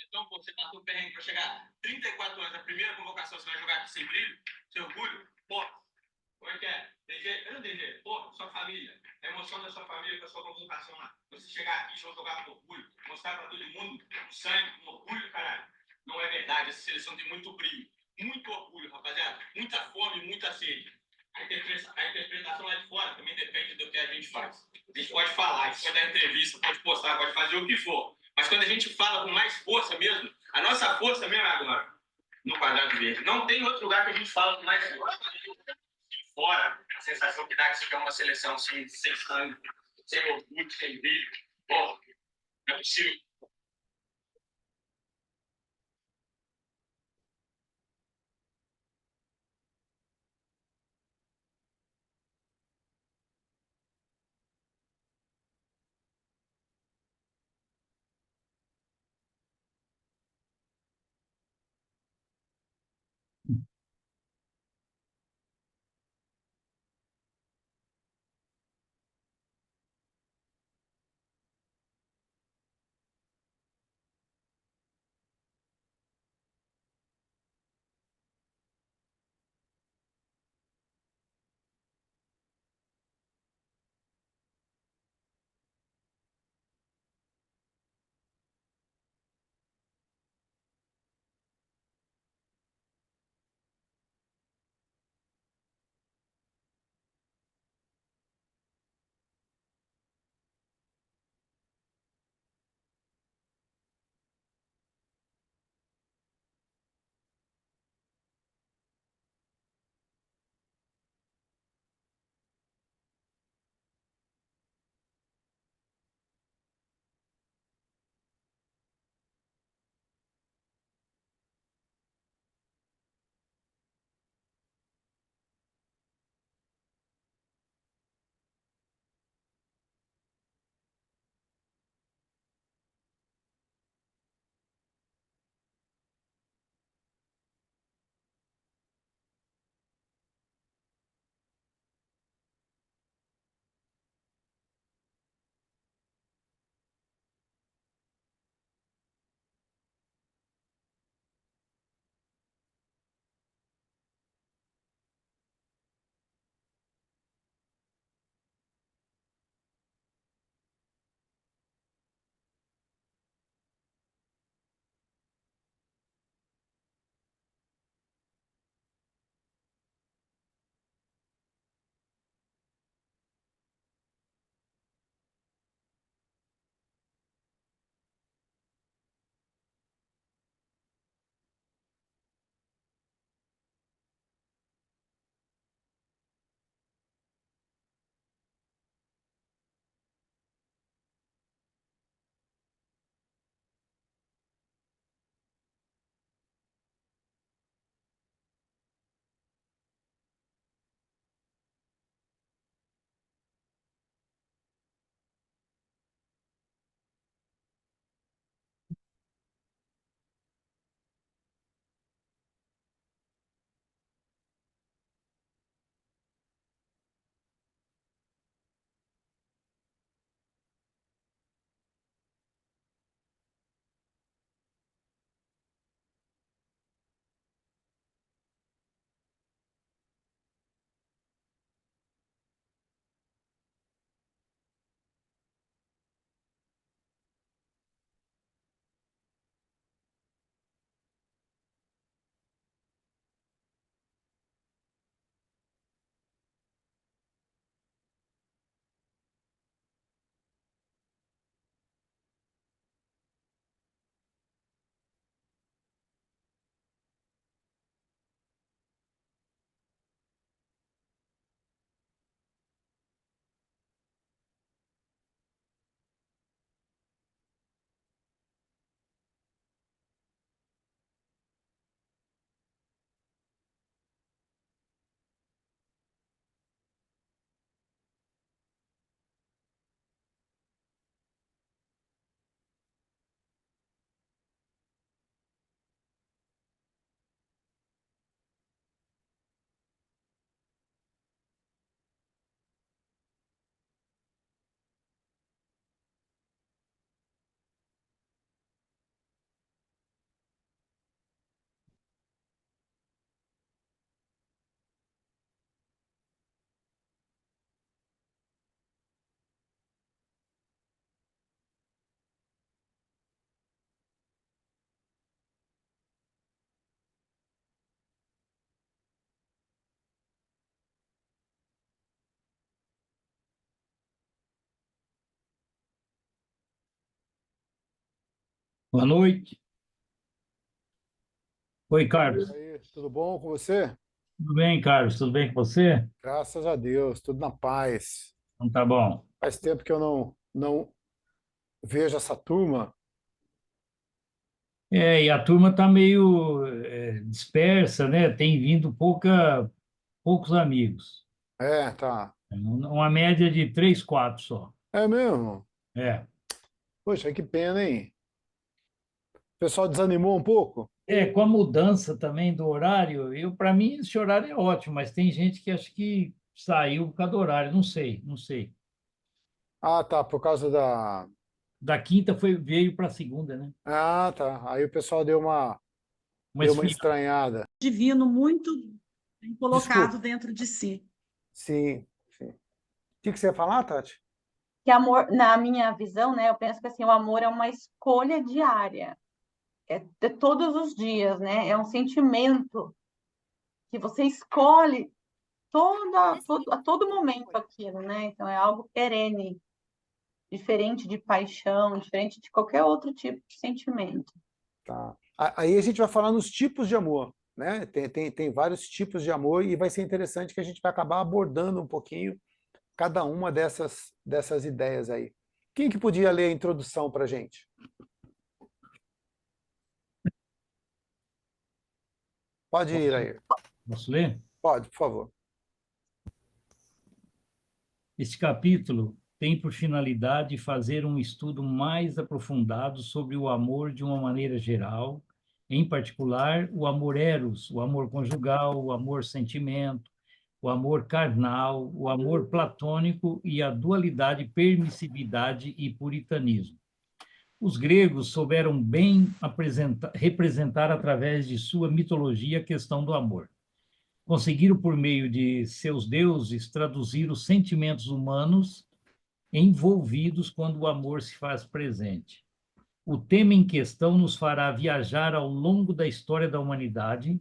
Então, pô, você passou o perrengue para chegar 34 anos, a primeira convocação, você vai jogar aqui sem brilho, sem orgulho? Pô, como é que é? DG? Eu não DG. Pô, sua família. A emoção da sua família com a sua convocação lá. Você chegar aqui e jogar com orgulho, mostrar para todo mundo o sangue, com orgulho, caralho. Não é verdade, essa seleção tem muito brilho, muito orgulho, rapaziada. Muita fome, muita sede. A interpretação lá de fora também depende do que a gente faz. A gente pode falar, a gente pode dar entrevista, pode postar, pode fazer o que for. Mas quando a gente fala com mais força mesmo, a nossa força mesmo é agora, no quadrado verde. Não tem outro lugar que a gente fala com mais força. De fora, a sensação que dá é que isso é uma seleção sem sangue, sem orgulho, sem brilho. Pô, não é possível. Boa noite. Oi, E Carlos. aí, tudo bom com você? Tudo bem, Carlos? Tudo bem com você? Graças a Deus, tudo na paz. Então tá bom. Faz tempo que eu não vejo essa turma. E a turma tá meio dispersa, né? Tem vindo poucos amigos. É, tá. Uma média de três, quatro só. É mesmo? É. Poxa, que pena, hein? O pessoal desanimou um pouco? Com a mudança também do horário, para mim esse horário é ótimo, mas tem gente que acha que saiu por causa do horário, não sei. Ah, tá, por causa da. Da quinta veio para a segunda, né? Ah, tá. Aí o pessoal deu Mas uma estranhada. Divino muito bem Desculpa. colocado dentro de si. Sim, sim. O que você ia falar, Tati? Que amor, na minha visão, né, eu penso que assim, o amor é uma escolha diária, é de todos os dias, né? É um sentimento que você escolhe a todo momento aquilo, né? Então é algo perene, diferente de paixão, diferente de qualquer outro tipo de sentimento. Tá. Aí a gente vai falar nos tipos de amor, né? Tem vários tipos de amor e vai ser interessante que a gente vai acabar abordando um pouquinho cada uma dessas ideias aí. Quem que podia ler a introdução para a gente? Pode ir Posso, aí. posso ler? Pode, por favor. Este capítulo tem por finalidade fazer um estudo mais aprofundado sobre o amor de uma maneira geral, em particular, o amor eros, o amor conjugal, o amor sentimento, o amor carnal, o amor platônico e a dualidade permissividade e puritanismo. Os gregos souberam bem representar através de sua mitologia a questão do amor. Conseguiram, por meio de seus deuses, traduzir os sentimentos humanos envolvidos quando o amor se faz presente. O tema em questão nos fará viajar ao longo da história da humanidade,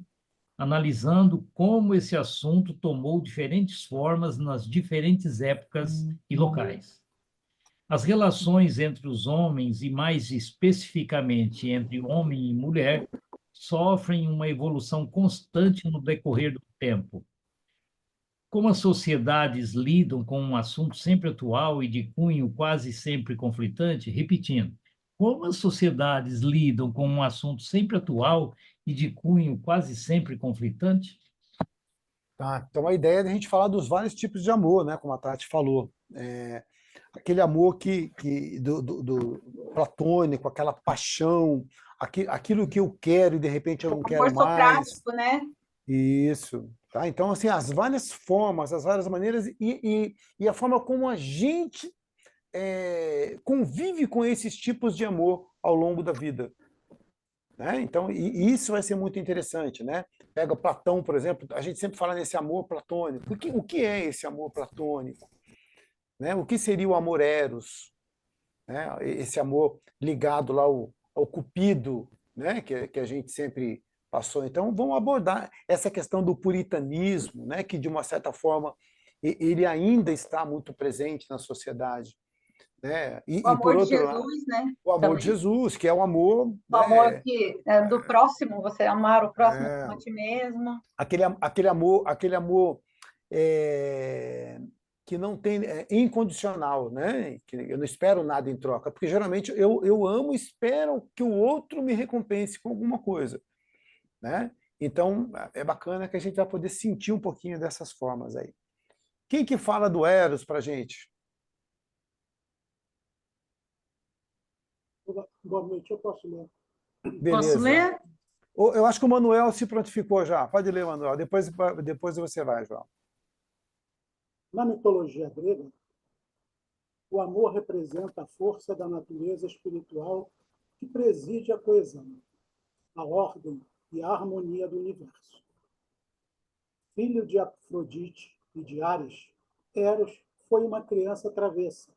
analisando como esse assunto tomou diferentes formas nas diferentes épocas e locais. As relações entre os homens, e mais especificamente entre homem e mulher, sofrem uma evolução constante no decorrer do tempo. Como as sociedades lidam com um assunto sempre atual e de cunho quase sempre conflitante, repetindo, como as sociedades lidam com um assunto sempre atual e de cunho quase sempre conflitante? Tá, então a ideia é a gente falar dos vários tipos de amor, né? Como a Tati falou. Aquele amor do platônico, aquela paixão, aquilo que eu quero e de repente eu O não quero amor mais. socrático, né? Isso. Tá? Então, assim, as várias formas, as várias maneiras e a forma como a gente convive com esses tipos de amor ao longo da vida. Né? Então, e isso vai ser muito interessante. Né? Pega Platão, por exemplo, a gente sempre fala nesse amor platônico. O que é esse amor platônico? Né? O que seria o amor eros? Né? Esse amor ligado lá ao Cupido, né? Que a gente sempre passou. Então, vamos abordar essa questão do puritanismo, né? Que de uma certa forma ele ainda está muito presente na sociedade. Né? O E por amor de outro lado, Jesus, né? o amor de Também. Jesus, que é o amor, O amor né? que é do próximo, você amar o próximo como É, a ti mesmo. aquele amor é, que não tem incondicional, né? Que eu não espero nada em troca, porque geralmente eu amo e espero que o outro me recompense com alguma coisa, né? Então é bacana que a gente vai poder sentir um pouquinho dessas formas aí. Quem que fala do Eros pra gente? Boa noite, eu posso ler. Posso Beleza. ler? Eu acho que o Manuel se prontificou já. Pode ler, Manuel. Depois você vai, João. Na mitologia grega, o amor representa a força da natureza espiritual que preside a coesão, a ordem e a harmonia do universo. Filho de Afrodite e de Ares, Eros foi uma criança travessa,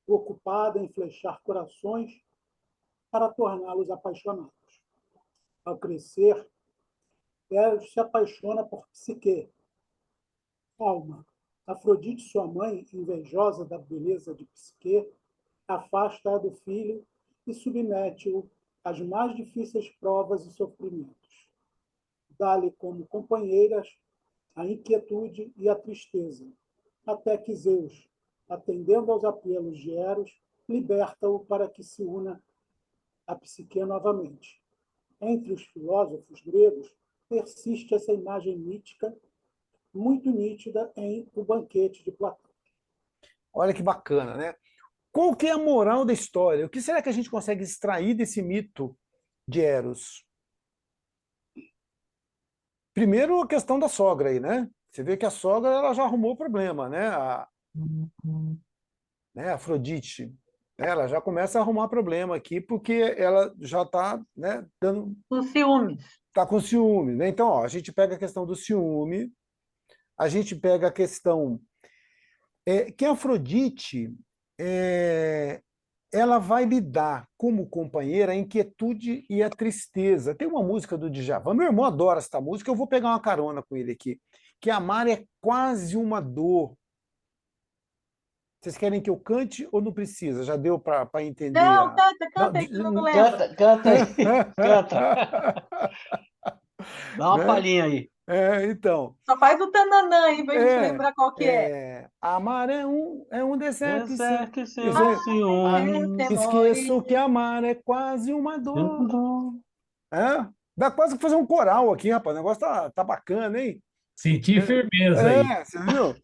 ocupada em flechar corações para torná-los apaixonados. Ao crescer, Eros se apaixona por Psique, Alma. Afrodite, sua mãe, invejosa da beleza de Psique, afasta-a do filho e submete-o às mais difíceis provas e sofrimentos. Dá-lhe como companheiras a inquietude e a tristeza, até que Zeus, atendendo aos apelos de Eros, liberta-o para que se una a Psique novamente. Entre os filósofos gregos, persiste essa imagem mítica muito nítida em O Banquete de Platão. Olha que bacana, né? Qual que é a moral da história? O que será que a gente consegue extrair desse mito de Eros? Primeiro, a questão da sogra aí, né? Você vê que a sogra ela já arrumou o problema, né? A Afrodite, ela já começa a arrumar problema aqui porque ela já está, né, Os ciúmes. tá com ciúme, né? Então, ó, a gente pega a questão do ciúme, a gente pega a questão que a Afrodite ela vai lidar como companheira a inquietude e a tristeza. Tem uma música do Djavan, meu irmão adora essa música, eu vou pegar uma carona com ele aqui, que amar é quase uma dor. Vocês querem que eu cante ou não precisa? Já deu para entender? Não, canta aí que eu não lembro. Canta aí, canta. Dá uma Né? palhinha aí. Então. Só faz o tananã aí pra gente lembrar qual que é. Amar é um deserto Deserto e sem sem ciúme. esqueço que amar é quase uma dor. Dá quase que fazer um coral aqui, rapaz. O negócio tá bacana, hein? Senti firmeza aí. Você viu?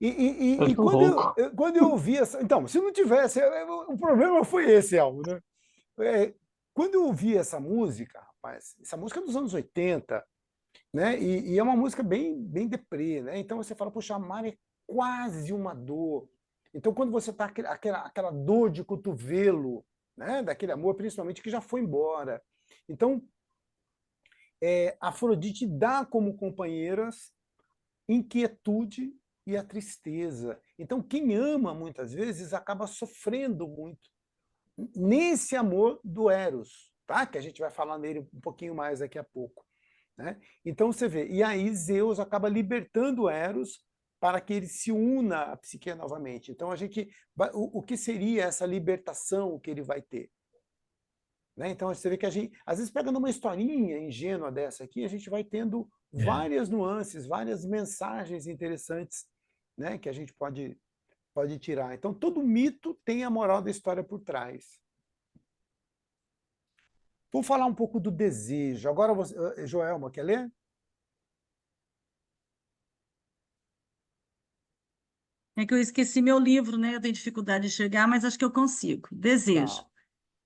E Eu tô rouco. quando eu ouvi essa. Então, se não tivesse. O problema foi esse, Elmo, né? Quando eu ouvi essa música, rapaz, essa música é dos anos 80, né? E é uma música bem deprê, né? Então você fala, poxa, amar é quase uma dor. Então, quando você está aquela dor de cotovelo, né? Daquele amor, principalmente, que já foi embora. Então, Afrodite dá como companheiras inquietude e a tristeza. Então, quem ama, muitas vezes, acaba sofrendo muito nesse amor do Eros, tá? Que a gente vai falar nele um pouquinho mais daqui a pouco. Né? Então, você vê, e aí Zeus acaba libertando Eros para que ele se una a Psique novamente. Então, o que seria essa libertação que ele vai ter? Né? Então, você vê que a gente, às vezes, pegando uma historinha ingênua dessa aqui, a gente vai tendo várias nuances, várias mensagens interessantes, né, que a gente pode tirar. Então, todo mito tem a moral da história por trás. Vou falar um pouco do desejo. Agora, Joelma, quer ler? É que eu esqueci meu livro, né? Eu tenho dificuldade de chegar, mas acho que eu consigo. Desejo. Tá.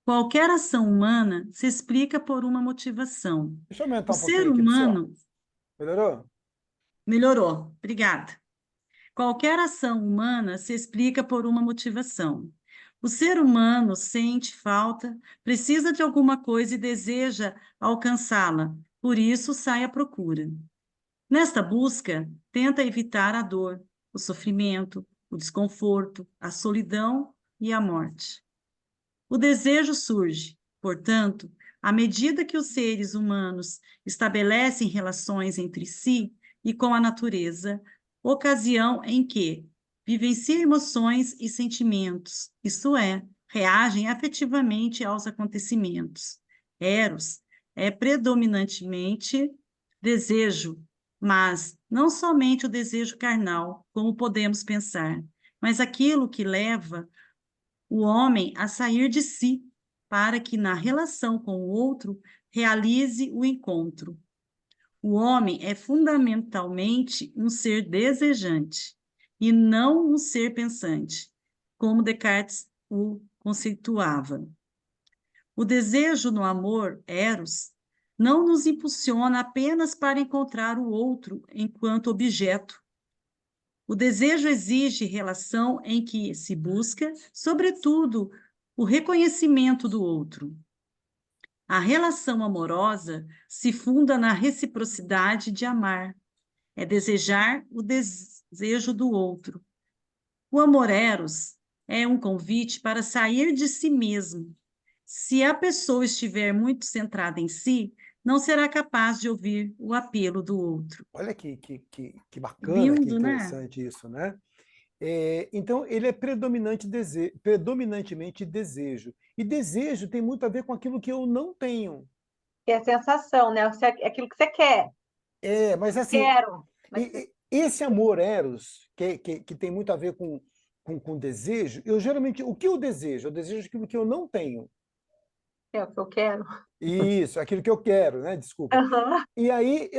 Qualquer ação humana se explica por uma motivação. Deixa eu aumentar O um pouquinho ser aqui do som. humano Melhorou? melhorou. Obrigada. Qualquer ação humana se explica por uma motivação. O ser humano sente falta, precisa de alguma coisa e deseja alcançá-la, por isso sai à procura. Nesta busca, tenta evitar a dor, o sofrimento, o desconforto, a solidão e a morte. O desejo surge, portanto, à medida que os seres humanos estabelecem relações entre si e com a natureza, ocasião em que vivenciam emoções e sentimentos, isto é, reagem afetivamente aos acontecimentos. Eros é predominantemente desejo, mas não somente o desejo carnal, como podemos pensar, mas aquilo que leva o homem a sair de si, para que na relação com o outro realize o encontro. O homem é fundamentalmente um ser desejante e não um ser pensante, como Descartes o conceituava. O desejo no amor, eros, não nos impulsiona apenas para encontrar o outro enquanto objeto. O desejo exige relação em que se busca, sobretudo, o reconhecimento do outro. A relação amorosa se funda na reciprocidade de amar, é desejar o desejo do outro. O amor eros é um convite para sair de si mesmo. Se a pessoa estiver muito centrada em si, não será capaz de ouvir o apelo do outro. Olha que bacana, que Lindo, né? interessante isso, né? Então, ele é predominantemente desejo. E desejo tem muito a ver com aquilo que eu não tenho. Que é sensação, né? É aquilo que você quer. Mas assim, Quero. Mas esse amor eros, que tem muito a ver com desejo, eu geralmente, o que eu desejo? Eu desejo aquilo que eu não tenho. é o que eu quero. Isso, aquilo que eu quero, né? Desculpa. Aham. E aí,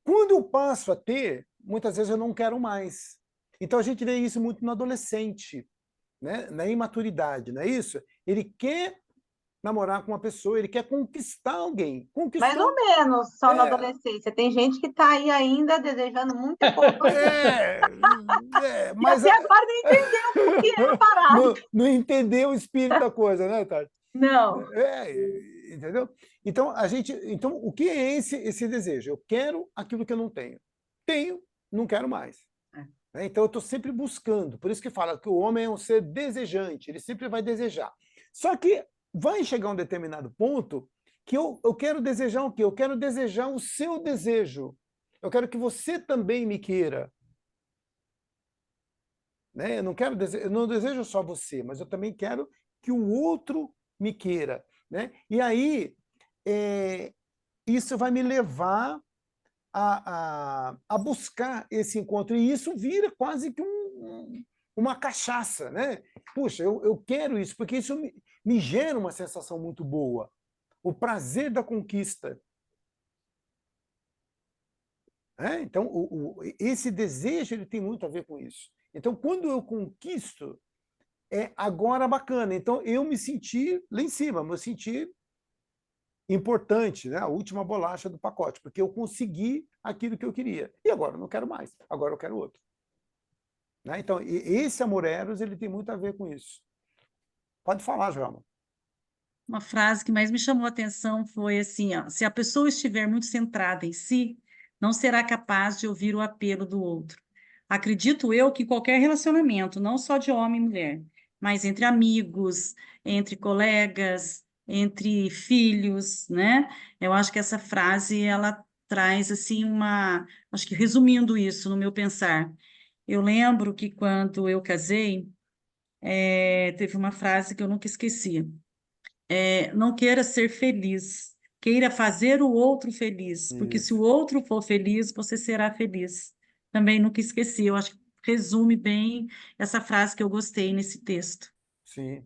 quando eu passo a ter, muitas vezes eu não quero mais. Então a gente vê isso muito no adolescente, né? Na imaturidade, não é isso? Ele quer namorar com uma pessoa, ele quer conquistar alguém. Mais ou Conquistou. menos, só na É, adolescência. Tem gente que está aí ainda desejando muita coisa. E mas até agora não entendeu por que é parado. não entendeu o espírito da coisa, né, Tati? Não. Entendeu? Então, então, o que é esse desejo? Eu quero aquilo que eu não tenho. Tenho, não quero mais. Né? Então, eu estou sempre buscando. Por isso que fala que o homem é um ser desejante, ele sempre vai desejar. Só que vai chegar um determinado ponto que eu quero desejar o quê? Eu quero desejar o seu desejo. Eu quero que você também me queira. Né? Eu não desejo só você, mas eu também quero que o outro me queira. Né? E aí, isso vai me levar a buscar esse encontro. E isso vira quase que uma cachaça. Né? Puxa, eu quero isso, porque isso me gera uma sensação muito boa. O prazer da conquista. Então, esse desejo ele tem muito a ver com isso. Então, quando eu conquisto, agora bacana. Então, eu me senti lá em cima, me senti importante, né? A última bolacha do pacote, porque eu consegui aquilo que eu queria. E agora eu não quero mais, agora eu quero outro. Né? Então, esse amor eros, ele tem muito a ver com isso. Pode falar, Joelma. Uma frase que mais me chamou a atenção foi assim, ó, se a pessoa estiver muito centrada em si, não será capaz de ouvir o apelo do outro. Acredito eu que qualquer relacionamento, não só de homem e mulher, mas entre amigos, entre colegas, entre filhos, né? Eu acho que essa frase, ela traz, assim, acho que resumindo isso no meu pensar, eu lembro que quando eu casei, teve uma frase que eu nunca esqueci, não queira ser feliz, queira fazer o outro feliz, porque se o Isso. outro for feliz, você será feliz. Também nunca esqueci, eu acho que resume bem essa frase que eu gostei nesse texto. Sim.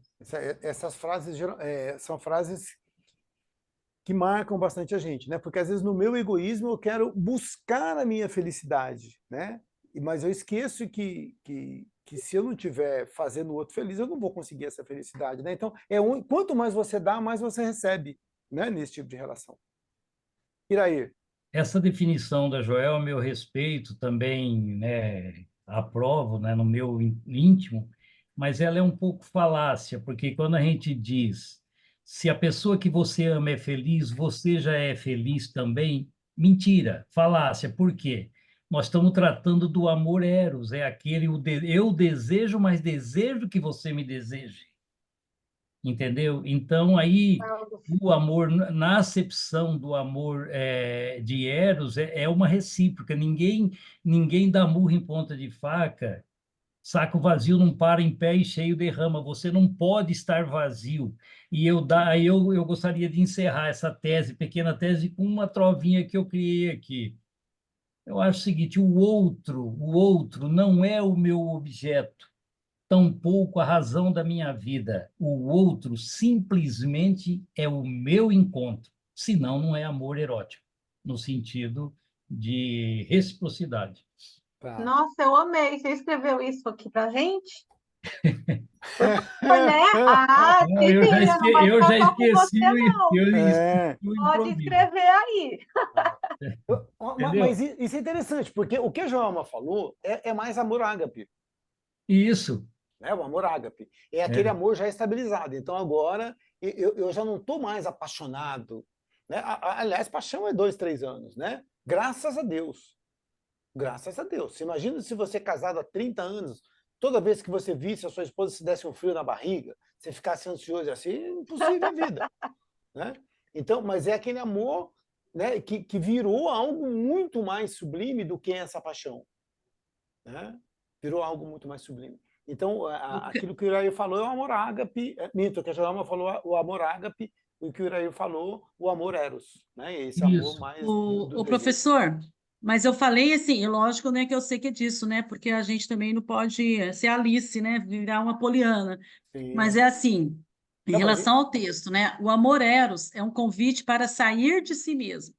Essas frases são frases que marcam bastante a gente, né? Porque às vezes no meu egoísmo eu quero buscar a minha felicidade, né? Mas eu esqueço que se eu não estiver fazendo o outro feliz, eu não vou conseguir essa felicidade, né? Então, quanto mais você dá, mais você recebe, né? Nesse tipo de relação. Irair. Essa definição da Joel, a meu respeito, também, né, aprovo, né, no meu íntimo, mas ela é um pouco falácia, porque quando a gente diz se a pessoa que você ama é feliz, você já é feliz também, mentira, falácia. Por quê? Nós estamos tratando do amor eros, é aquele eu desejo, mas desejo que você me deseje. Entendeu? Então, aí, o amor, na acepção do amor de Eros, é uma recíproca. Ninguém dá murro em ponta de faca, saco vazio não para em pé e cheio derrama. Você não pode estar vazio. E eu gostaria de encerrar essa tese, pequena tese, com uma trovinha que eu criei aqui. Eu acho o seguinte: o outro não é o meu objeto, tampouco a razão da minha vida. O outro simplesmente é o meu encontro, senão não é amor erótico, no sentido de reciprocidade. Tá. Nossa, eu amei. Você escreveu isso aqui pra gente? Né? Ah, Não, se vira, não vai eu ficar já só com esqueci você, não. o Pode improviso, escrever aí. Mas entendeu? isso é interessante, porque o que a Joelma falou é mais amor ágape. Isso, Né? O amor ágape. É aquele é, amor já estabilizado. Então, agora, eu já não estou mais apaixonado. Né? Aliás, paixão é 2, 3 anos. Né? Graças a Deus. Graças a Deus. Você imagina se você é casado há 30 anos, toda vez que você visse a sua esposa se desse um frio na barriga, você ficasse ansioso assim, impossível a vida. Né? Então, mas é aquele amor, né, que virou algo muito mais sublime do que essa paixão. Né? Virou algo muito mais sublime. Então, O que- aquilo que o Iraí falou é o amor ágape, minto, que a Joelma falou o amor ágape, o que o Iraí falou, o amor eros, né? Esse amor Isso. mais do o desejo. professor, mas eu falei assim, e lógico, né, que eu sei que é disso, né, porque a gente também não pode ser Alice, né, virar uma Poliana, mas Sim. é assim, em Não, mas relação ao texto, né, o amor eros é um convite para sair de si mesmo.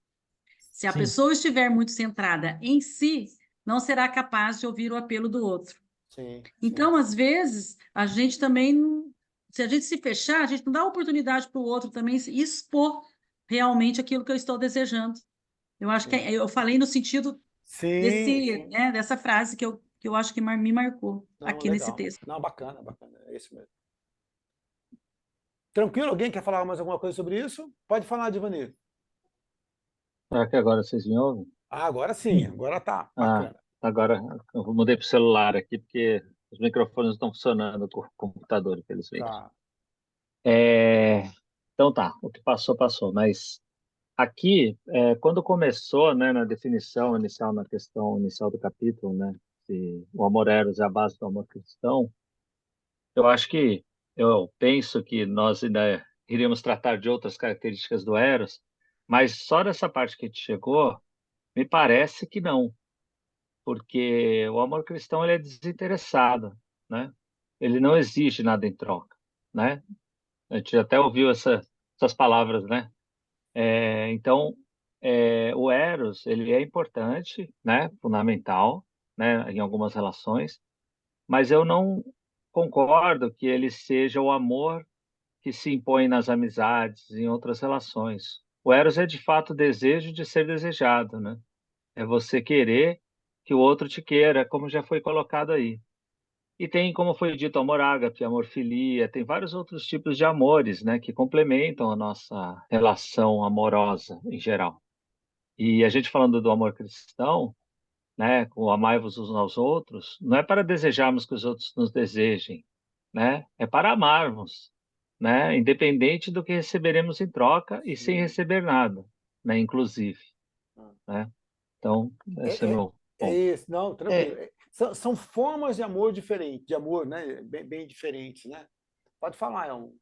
Se a Sim, pessoa estiver muito centrada em si, não será capaz de ouvir o apelo do outro. sim, sim. Então, às vezes, a gente também, se a gente se fechar, a gente não dá oportunidade para o outro também se expor realmente aquilo que eu estou desejando. Eu acho que Sim, eu falei no sentido sim, desse, sim. né, dessa frase que eu acho que me marcou Não, aqui nesse legal. texto. Não, bacana, bacana. É isso mesmo. Tranquilo? Alguém quer falar mais alguma coisa sobre isso? Pode falar, Divanir. Será que agora vocês me ouvem? Ah, agora sim, sim. agora tá. Ah, Bacana. agora eu mudei para o celular aqui, porque os microfones não estão funcionando com o computador, infelizmente. Tá. É, então tá, o que passou, passou. Mas aqui, quando começou, né, na definição inicial, na questão inicial do capítulo, né, se o amor eros é a base do amor cristão, eu acho que, eu penso que nós ainda iríamos tratar de outras características do eros, mas só nessa parte que a gente chegou, me parece que não, porque o amor cristão ele é desinteressado, né? Ele não exige nada em troca, né? A gente até ouviu essas palavras, né? Então, o eros ele é importante, né? Fundamental, né? Em algumas relações, mas eu não concordo que ele seja o amor que se impõe nas amizades, em outras relações. O eros é de fato o desejo de ser desejado, né? É você querer que o outro te queira, como já foi colocado aí. E tem, como foi dito, amor ágape, amor filia, tem vários outros tipos de amores, né, que complementam a nossa relação amorosa em geral. E a gente falando do amor cristão, né, o amai-vos uns aos outros, não é para desejarmos que os outros nos desejem, né? É para amarmos, né, independente do que receberemos em troca e sem Sim. receber nada, né, inclusive, Ah. né? Então, esse é É, é, meu é ponto. isso, não, tranquilo. São formas de amor diferentes, de amor, né? Bem diferentes, né? Pode falar, Elmo.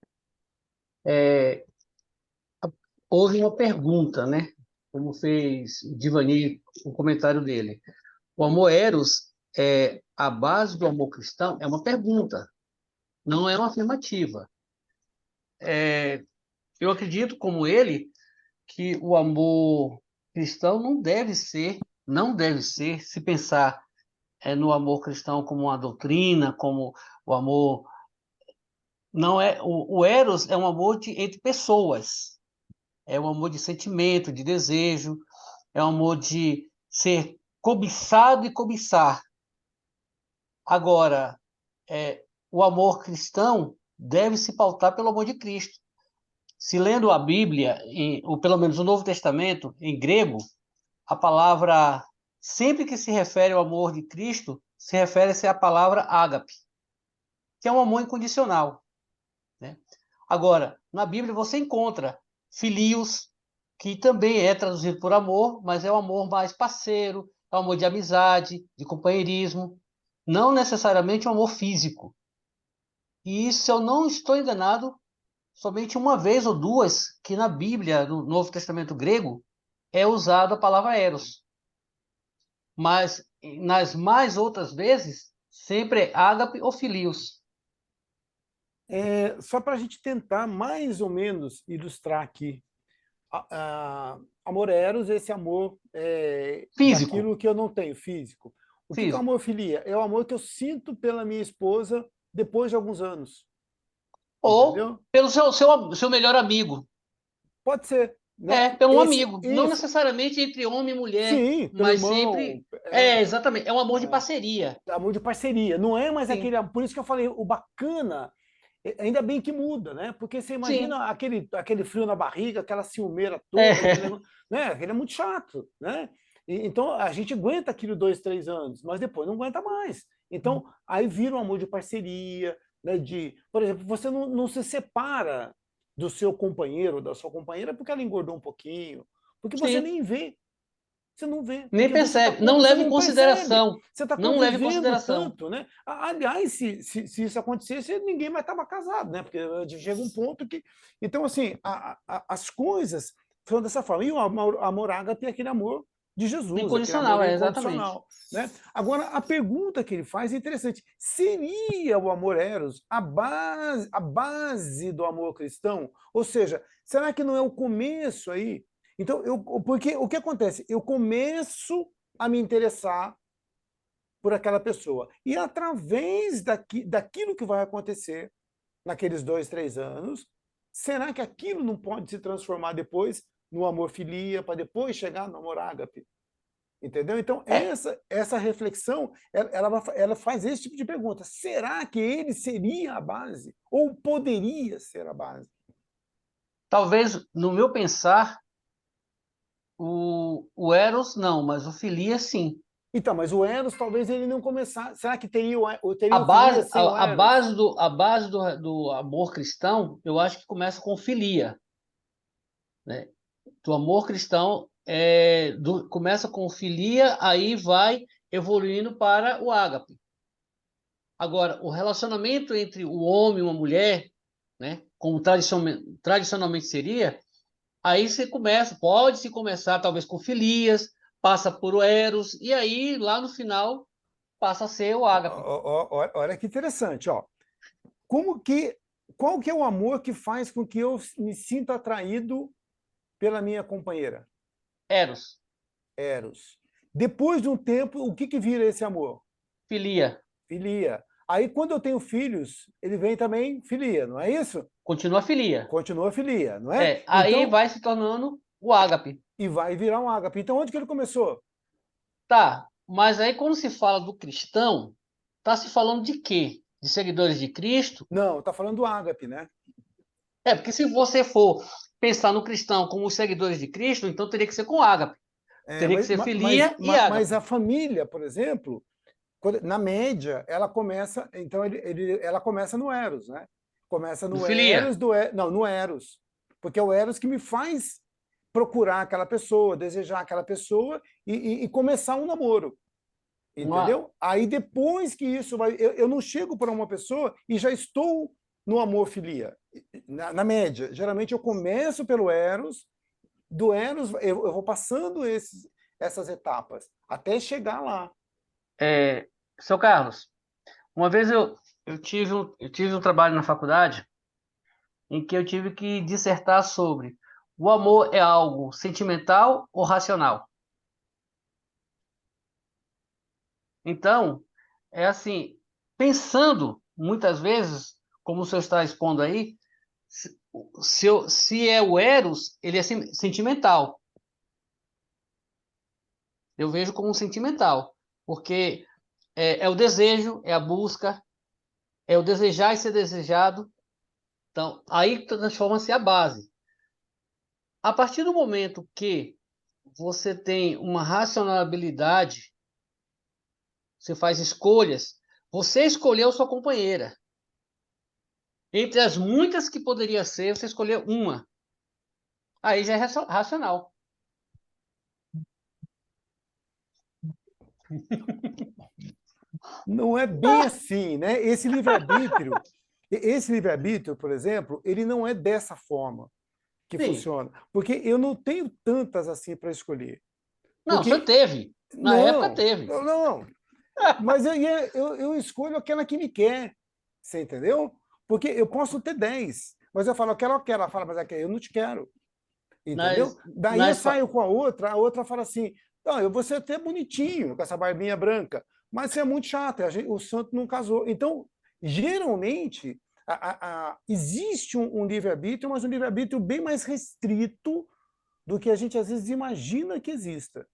É, houve uma pergunta, né? Como fez o Divani, o comentário dele. O amor eros é a base do amor cristão? É uma pergunta, não é uma afirmativa. Eu acredito, como ele, que o amor cristão não deve ser, se pensar no amor cristão como uma doutrina, como o amor. Não é, o eros é um amor entre pessoas, é um amor de sentimento, de desejo, é um amor de ser cobiçado e cobiçar. Agora, o amor cristão deve se pautar pelo amor de Cristo. Se lendo a Bíblia, ou pelo menos o Novo Testamento, em grego, a palavra, sempre que se refere ao amor de Cristo, se refere-se à palavra ágape, que é um amor incondicional, né? Agora, na Bíblia você encontra filios, que também é traduzido por amor, mas é um amor mais parceiro, é um amor de amizade, de companheirismo, não necessariamente um amor físico. E se eu não estou enganado, somente uma vez ou duas que na Bíblia, no Novo Testamento grego, é usada a palavra eros. Mas nas mais outras vezes, sempre é ágape ou filios. Só para a gente tentar mais ou menos ilustrar aqui. Amor eros, esse amor Físico, daquilo que eu não tenho, físico. O que é o físico. amor filia? É o amor que eu sinto pela minha esposa depois de alguns anos. Ou Entendeu? pelo seu melhor amigo. Pode ser, né? Pelo um Esse, amigo. Não isso, necessariamente entre homem e mulher, sim, pelo mas irmão, sempre. Exatamente. É um amor de parceria. amor de parceria. Não é mais Sim, aquele. Por isso que eu falei, o bacana, ainda bem que muda, né? Porque você sim. imagina aquele frio na barriga, aquela ciumeira toda, aquele É, negócio, né? Aquele é muito chato, né? Então a gente aguenta aquilo 2, 3 anos, mas depois não aguenta mais. Então aí vira um amor de parceria, né? Por exemplo, você não se separa do seu companheiro, da sua companheira, porque ela engordou um pouquinho, porque você sim. nem vê. Você não vê. Nem porque você tá percebe, não você leva em não consideração. percebe. Você está Não leva em convivendo consideração. tanto, né? Aliás, se isso acontecesse, ninguém mais estava casado, né? Porque chega um ponto que. Então, assim, as coisas são dessa forma. E o amor ágape é aquele amor de Jesus, aquele Incondicional, amor exatamente. incondicional. Né? Agora, a pergunta que ele faz é interessante. Seria o amor eros a base do amor cristão? Ou seja, será que não é o começo aí? Então, porque o que acontece? Eu começo a me interessar por aquela pessoa. E através daquilo que vai acontecer naqueles 2, 3 anos, será que aquilo não pode se transformar depois no amor filia, para depois chegar no amor ágape? Entendeu? Então, essa reflexão, ela faz esse tipo de pergunta. Será que ele seria a base? Ou poderia ser a base? Talvez, no meu pensar, o Eros não, mas o Filia sim. Então, mas o Eros talvez ele não começasse. Será que teria o A base, filia sem o a Eros? base do amor cristão, eu acho que começa com filia, né? Do amor cristão começa com filia, aí vai evoluindo para o ágape. Agora, o relacionamento entre o homem e uma mulher, né, como tradicionalmente seria, aí você pode-se começar talvez com filias, passa por o eros, e aí lá no final passa a ser o ágape. Olha que interessante, ó. Qual que é o amor que faz com que eu me sinta atraído pela minha companheira? Eros, Eros. Depois de um tempo, o que vira esse amor? filia, Filia. Aí, quando eu tenho filhos, ele vem também filia, não é isso? continua a filia. Continua filia, não é? Aí Então, vai se tornando o ágape. e vai virar um ágape. Então, onde que ele começou? Tá, mas aí quando se fala do cristão, tá se falando de quê? De seguidores de Cristo? Não, está falando do ágape, né? Porque se você for pensar no cristão como os seguidores de Cristo, então teria que ser com ágape. Teria que ser filia e ágape. Mas a família, por exemplo, na média, ela começa. Então, ela começa no Eros, né? Começa no filia. Eros, não, no Eros. Porque é o Eros que me faz procurar aquela pessoa, desejar aquela pessoa e começar um namoro. Entendeu? Aí depois que isso vai. Eu não chego para uma pessoa e já estou no amor filia. Na média. Geralmente eu começo pelo Eros, do Eros eu vou passando essas etapas até chegar lá. Seu Carlos, uma vez eu tive um trabalho na faculdade em que eu tive que dissertar sobre o amor é algo sentimental ou racional. Então, é assim, pensando muitas vezes, como o senhor está expondo aí, se é o Eros, ele é sentimental. Eu vejo como sentimental, porque é o desejo, é a busca, é o desejar e ser desejado. Então, aí transforma-se a base. A partir do momento que você tem uma racionalidade, você faz escolhas, você escolheu sua companheira. Entre as muitas que poderia ser, você escolheu uma. Aí já é racional. Não é bem assim, né? Esse livre-arbítrio, por exemplo, ele não é dessa forma que Sim. funciona. Porque eu não tenho tantas assim para escolher. Não, Porque... você teve. Na época teve. Não. Mas eu escolho aquela que me quer. Você entendeu? Porque eu posso ter 10, mas eu falo, eu quero. Ela fala, mas eu não te quero. Entendeu? Daí eu saio com a outra fala assim, não, eu vou ser até bonitinho com essa barbinha branca, mas você é muito chato, o santo não casou. Então, geralmente, existe um livre-arbítrio, mas um livre-arbítrio bem mais restrito do que a gente às vezes imagina que exista.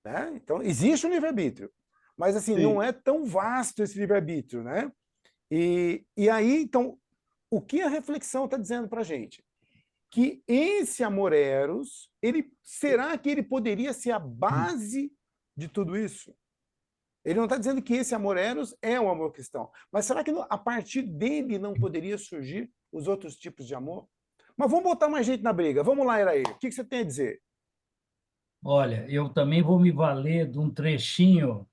Né? Então, existe um livre-arbítrio, mas assim, não é tão vasto esse livre-arbítrio. Né? E aí, então, o que a reflexão está dizendo para a gente? Que esse amor eros, será que ele poderia ser a base de tudo isso? Ele não está dizendo que esse amor eros é o amor cristão, mas será que a partir dele não poderia surgir os outros tipos de amor? Mas vamos botar mais gente na briga. Vamos lá, Iraí. O que você tem a dizer? Olha, eu também vou me valer de um trechinho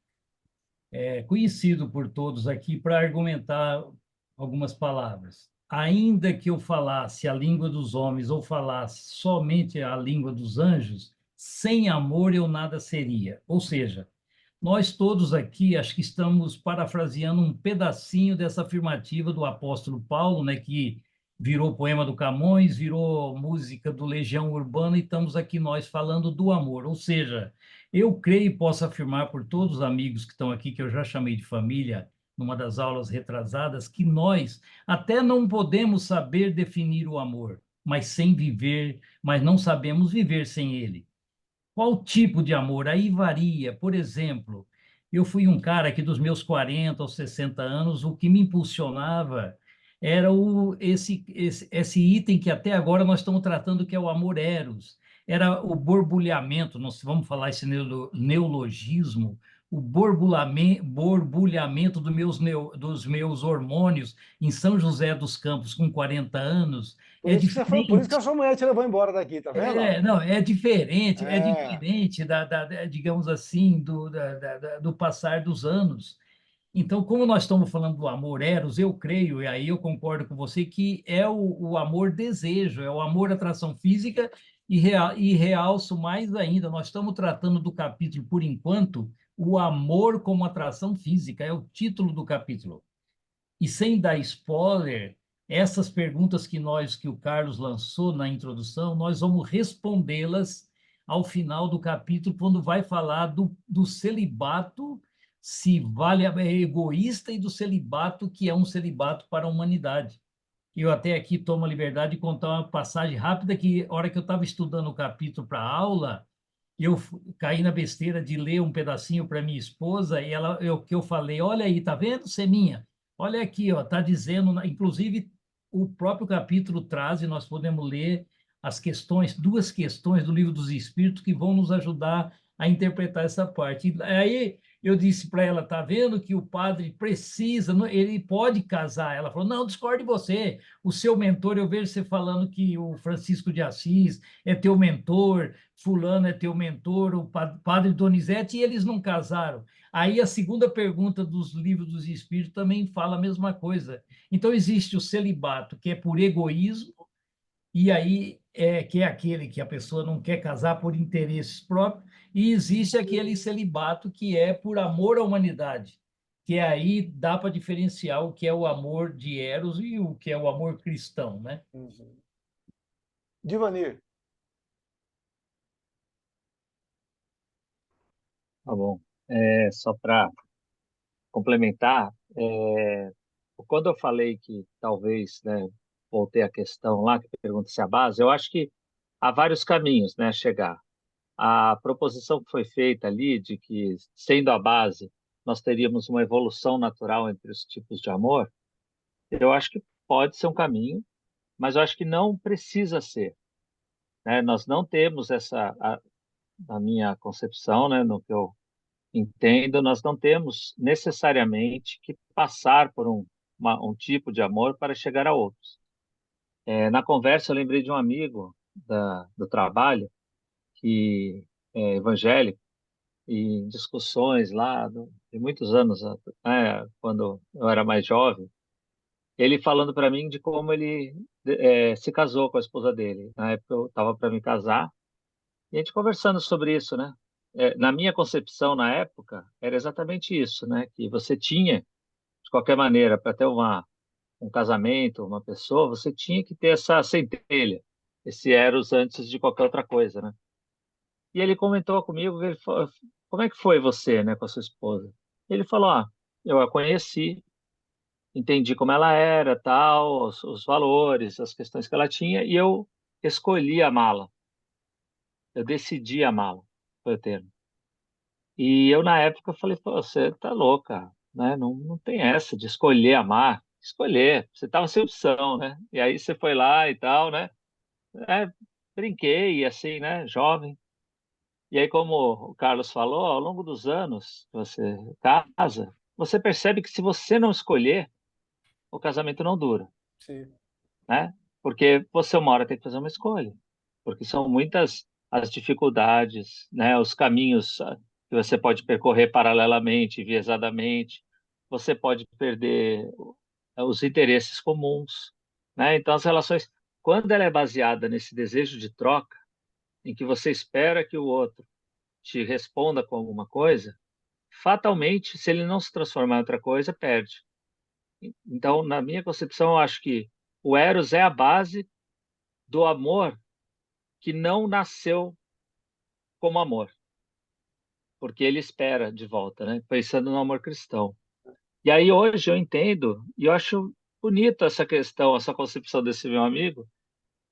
conhecido por todos aqui para argumentar algumas palavras. Ainda que eu falasse a língua dos homens ou falasse somente a língua dos anjos, sem amor eu nada seria. Ou seja, nós todos aqui, acho que estamos parafraseando um pedacinho dessa afirmativa do apóstolo Paulo, né, que virou poema do Camões, virou música do Legião Urbana, e estamos aqui nós falando do amor. Ou seja, eu creio e posso afirmar por todos os amigos que estão aqui, que eu já chamei de família, numa das aulas retrasadas, que nós até não podemos saber definir o amor, mas não sabemos viver sem ele. Qual tipo de amor? Aí varia. Por exemplo, eu fui um cara que dos meus 40 aos 60 anos, o que me impulsionava era esse item que até agora nós estamos tratando, que é o amor eros. Era o borbulhamento, nós vamos falar esse neologismo, o borbulhamento dos meus hormônios em São José dos Campos com 40 anos. É Por isso que diferente. a sua mulher te levou embora daqui, tá vendo? Não, é É. diferente digamos assim, do passar dos anos. Então, como nós estamos falando do amor eros, eu creio, e aí eu concordo com você, que é o amor desejo, é o amor atração física, e realço mais ainda, nós estamos tratando do capítulo, por enquanto, o amor como atração física, é o título do capítulo. E sem dar spoiler, essas perguntas que o Carlos lançou na introdução, nós vamos respondê-las ao final do capítulo, quando vai falar do celibato, se vale, é egoísta, e do celibato, que é um celibato para a humanidade. Eu até aqui tomo a liberdade de contar uma passagem rápida, que, a hora que eu estava estudando o capítulo para a aula, eu caí na besteira de ler um pedacinho para minha esposa, e que eu falei: olha aí, tá vendo, Seminha? Olha aqui, ó, tá dizendo, inclusive o próprio capítulo traz, e nós podemos ler duas questões do Livro dos Espíritos, que vão nos ajudar a interpretar essa parte. E aí eu disse para ela: tá vendo que o padre precisa, ele pode casar? Ela falou: não, discordo de você. O seu mentor, eu vejo você falando que o Francisco de Assis é teu mentor, fulano é teu mentor, o padre Donizete, e eles não casaram. Aí a segunda pergunta dos livros dos Espíritos também fala a mesma coisa. Então existe o celibato, que é por egoísmo, e aí que é aquele que a pessoa não quer casar por interesses próprios, e existe aquele celibato que é por amor à humanidade, que aí dá para diferenciar o que é o amor de Eros e o que é o amor cristão, né? Uhum. Divanir. Tá bom. Só para complementar, quando eu falei que talvez, né, voltei à questão lá, que pergunta se a base, eu acho que há vários caminhos, né, a chegar. A proposição que foi feita ali de que, sendo a base, nós teríamos uma evolução natural entre os tipos de amor, eu acho que pode ser um caminho, mas eu acho que não precisa ser, né? Nós não temos na minha concepção, né, no que eu entendo, nós não temos necessariamente que passar por um tipo de amor para chegar a outros. Na conversa, eu lembrei de um amigo do trabalho, que é evangélico, e em discussões lá, de muitos anos, né, quando eu era mais jovem, ele falando para mim de como ele se casou com a esposa dele. Na época eu estava para me casar, e a gente conversando sobre isso, né? Na minha concepção, na época, era exatamente isso, né? Que você tinha, de qualquer maneira, para ter um casamento, uma pessoa, você tinha que ter essa centelha, esse eros antes de qualquer outra coisa, né? E ele comentou comigo, ele falou: como é que foi você, né, com a sua esposa? Ele falou: eu a conheci, entendi como ela era, tal, os valores, as questões que ela tinha, e eu escolhi amá-la. Eu decidi amá-la, foi o termo. E eu, na época, falei: pô, você tá louca, né? Não tem essa de escolher amar. Escolher, você estava sem opção, né? E aí você foi lá e tal, né? É, brinquei, assim, né? Jovem. E aí, como o Carlos falou, ao longo dos anos que você casa, você percebe que, se você não escolher, o casamento não dura, Sim. né? Porque você uma hora tem que fazer uma escolha, porque são muitas as dificuldades, né? Os caminhos que você pode percorrer paralelamente, enviesadamente. Você pode perder os interesses comuns, né? Então, as relações, quando ela é baseada nesse desejo de troca, em que você espera que o outro te responda com alguma coisa, fatalmente, se ele não se transformar em outra coisa, perde. Então, na minha concepção, eu acho que o Eros é a base do amor que não nasceu como amor, porque ele espera de volta, né? Pensando no amor cristão. E aí hoje eu entendo, e eu acho bonito essa questão, essa concepção desse meu amigo,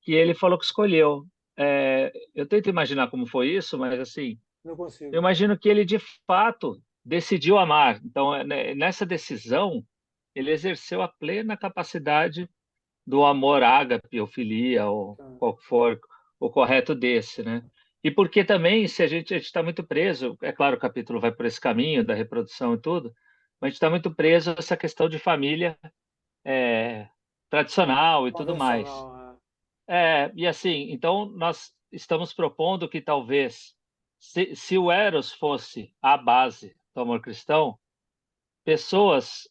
que ele falou que escolheu. Eu tento imaginar como foi isso, mas assim, Não eu consigo. imagino que ele de fato decidiu amar. Então, nessa decisão, ele exerceu a plena capacidade do amor ágape ou filia, ou Tá. qual for o correto desse, né? E porque também, se a gente está muito preso, é claro, o capítulo vai por esse caminho da reprodução e tudo, mas a gente está muito preso a essa questão de família tradicional e tudo mais. Convencional. E assim, então nós estamos propondo que talvez, se o Eros fosse a base do amor cristão, pessoas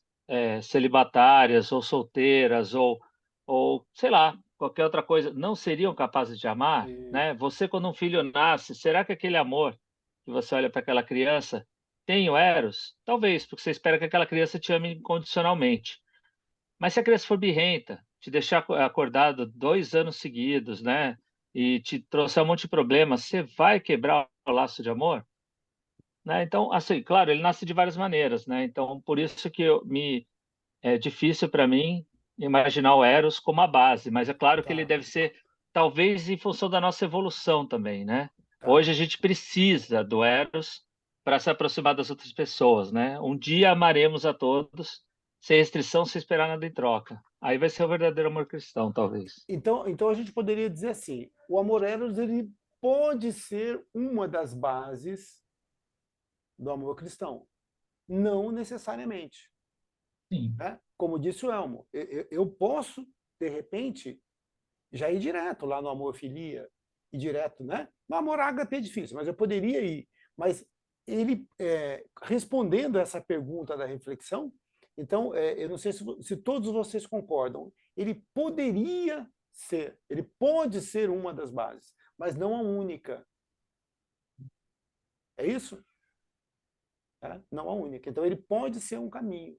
celibatárias ou solteiras ou sei lá, qualquer outra coisa, não seriam capazes de amar, E- né? Você, quando um filho nasce, será que aquele amor que você olha para aquela criança tem o Eros? Talvez, porque você espera que aquela criança te ame incondicionalmente. Mas se a criança for birrenta, te deixar acordado 2 anos seguidos, né? E te trouxer um monte de problemas, você vai quebrar o laço de amor? Né? Então, assim, claro, ele nasce de várias maneiras, né? Então, por isso que é difícil para mim imaginar o Eros como a base, mas é claro que ele Tá, deve ser, talvez em função da nossa evolução também, né? tá. Hoje a gente precisa do Eros para se aproximar das outras pessoas, né? Um dia amaremos a todos, sem restrição, sem esperar nada em troca. Aí vai ser o verdadeiro amor cristão, talvez. Então a gente poderia dizer assim, o amor eros ele pode ser uma das bases do amor cristão, não necessariamente, Sim, né? Como disse o Elmo, eu posso de repente já ir direto lá no amor filia e direto, né? No amor ágape é difícil, mas eu poderia ir. Mas ele respondendo essa pergunta da reflexão, então eu não sei se todos vocês concordam, ele poderia ser, ele pode ser uma das bases, mas não a única. É isso? Não a única. Então ele pode ser um caminho.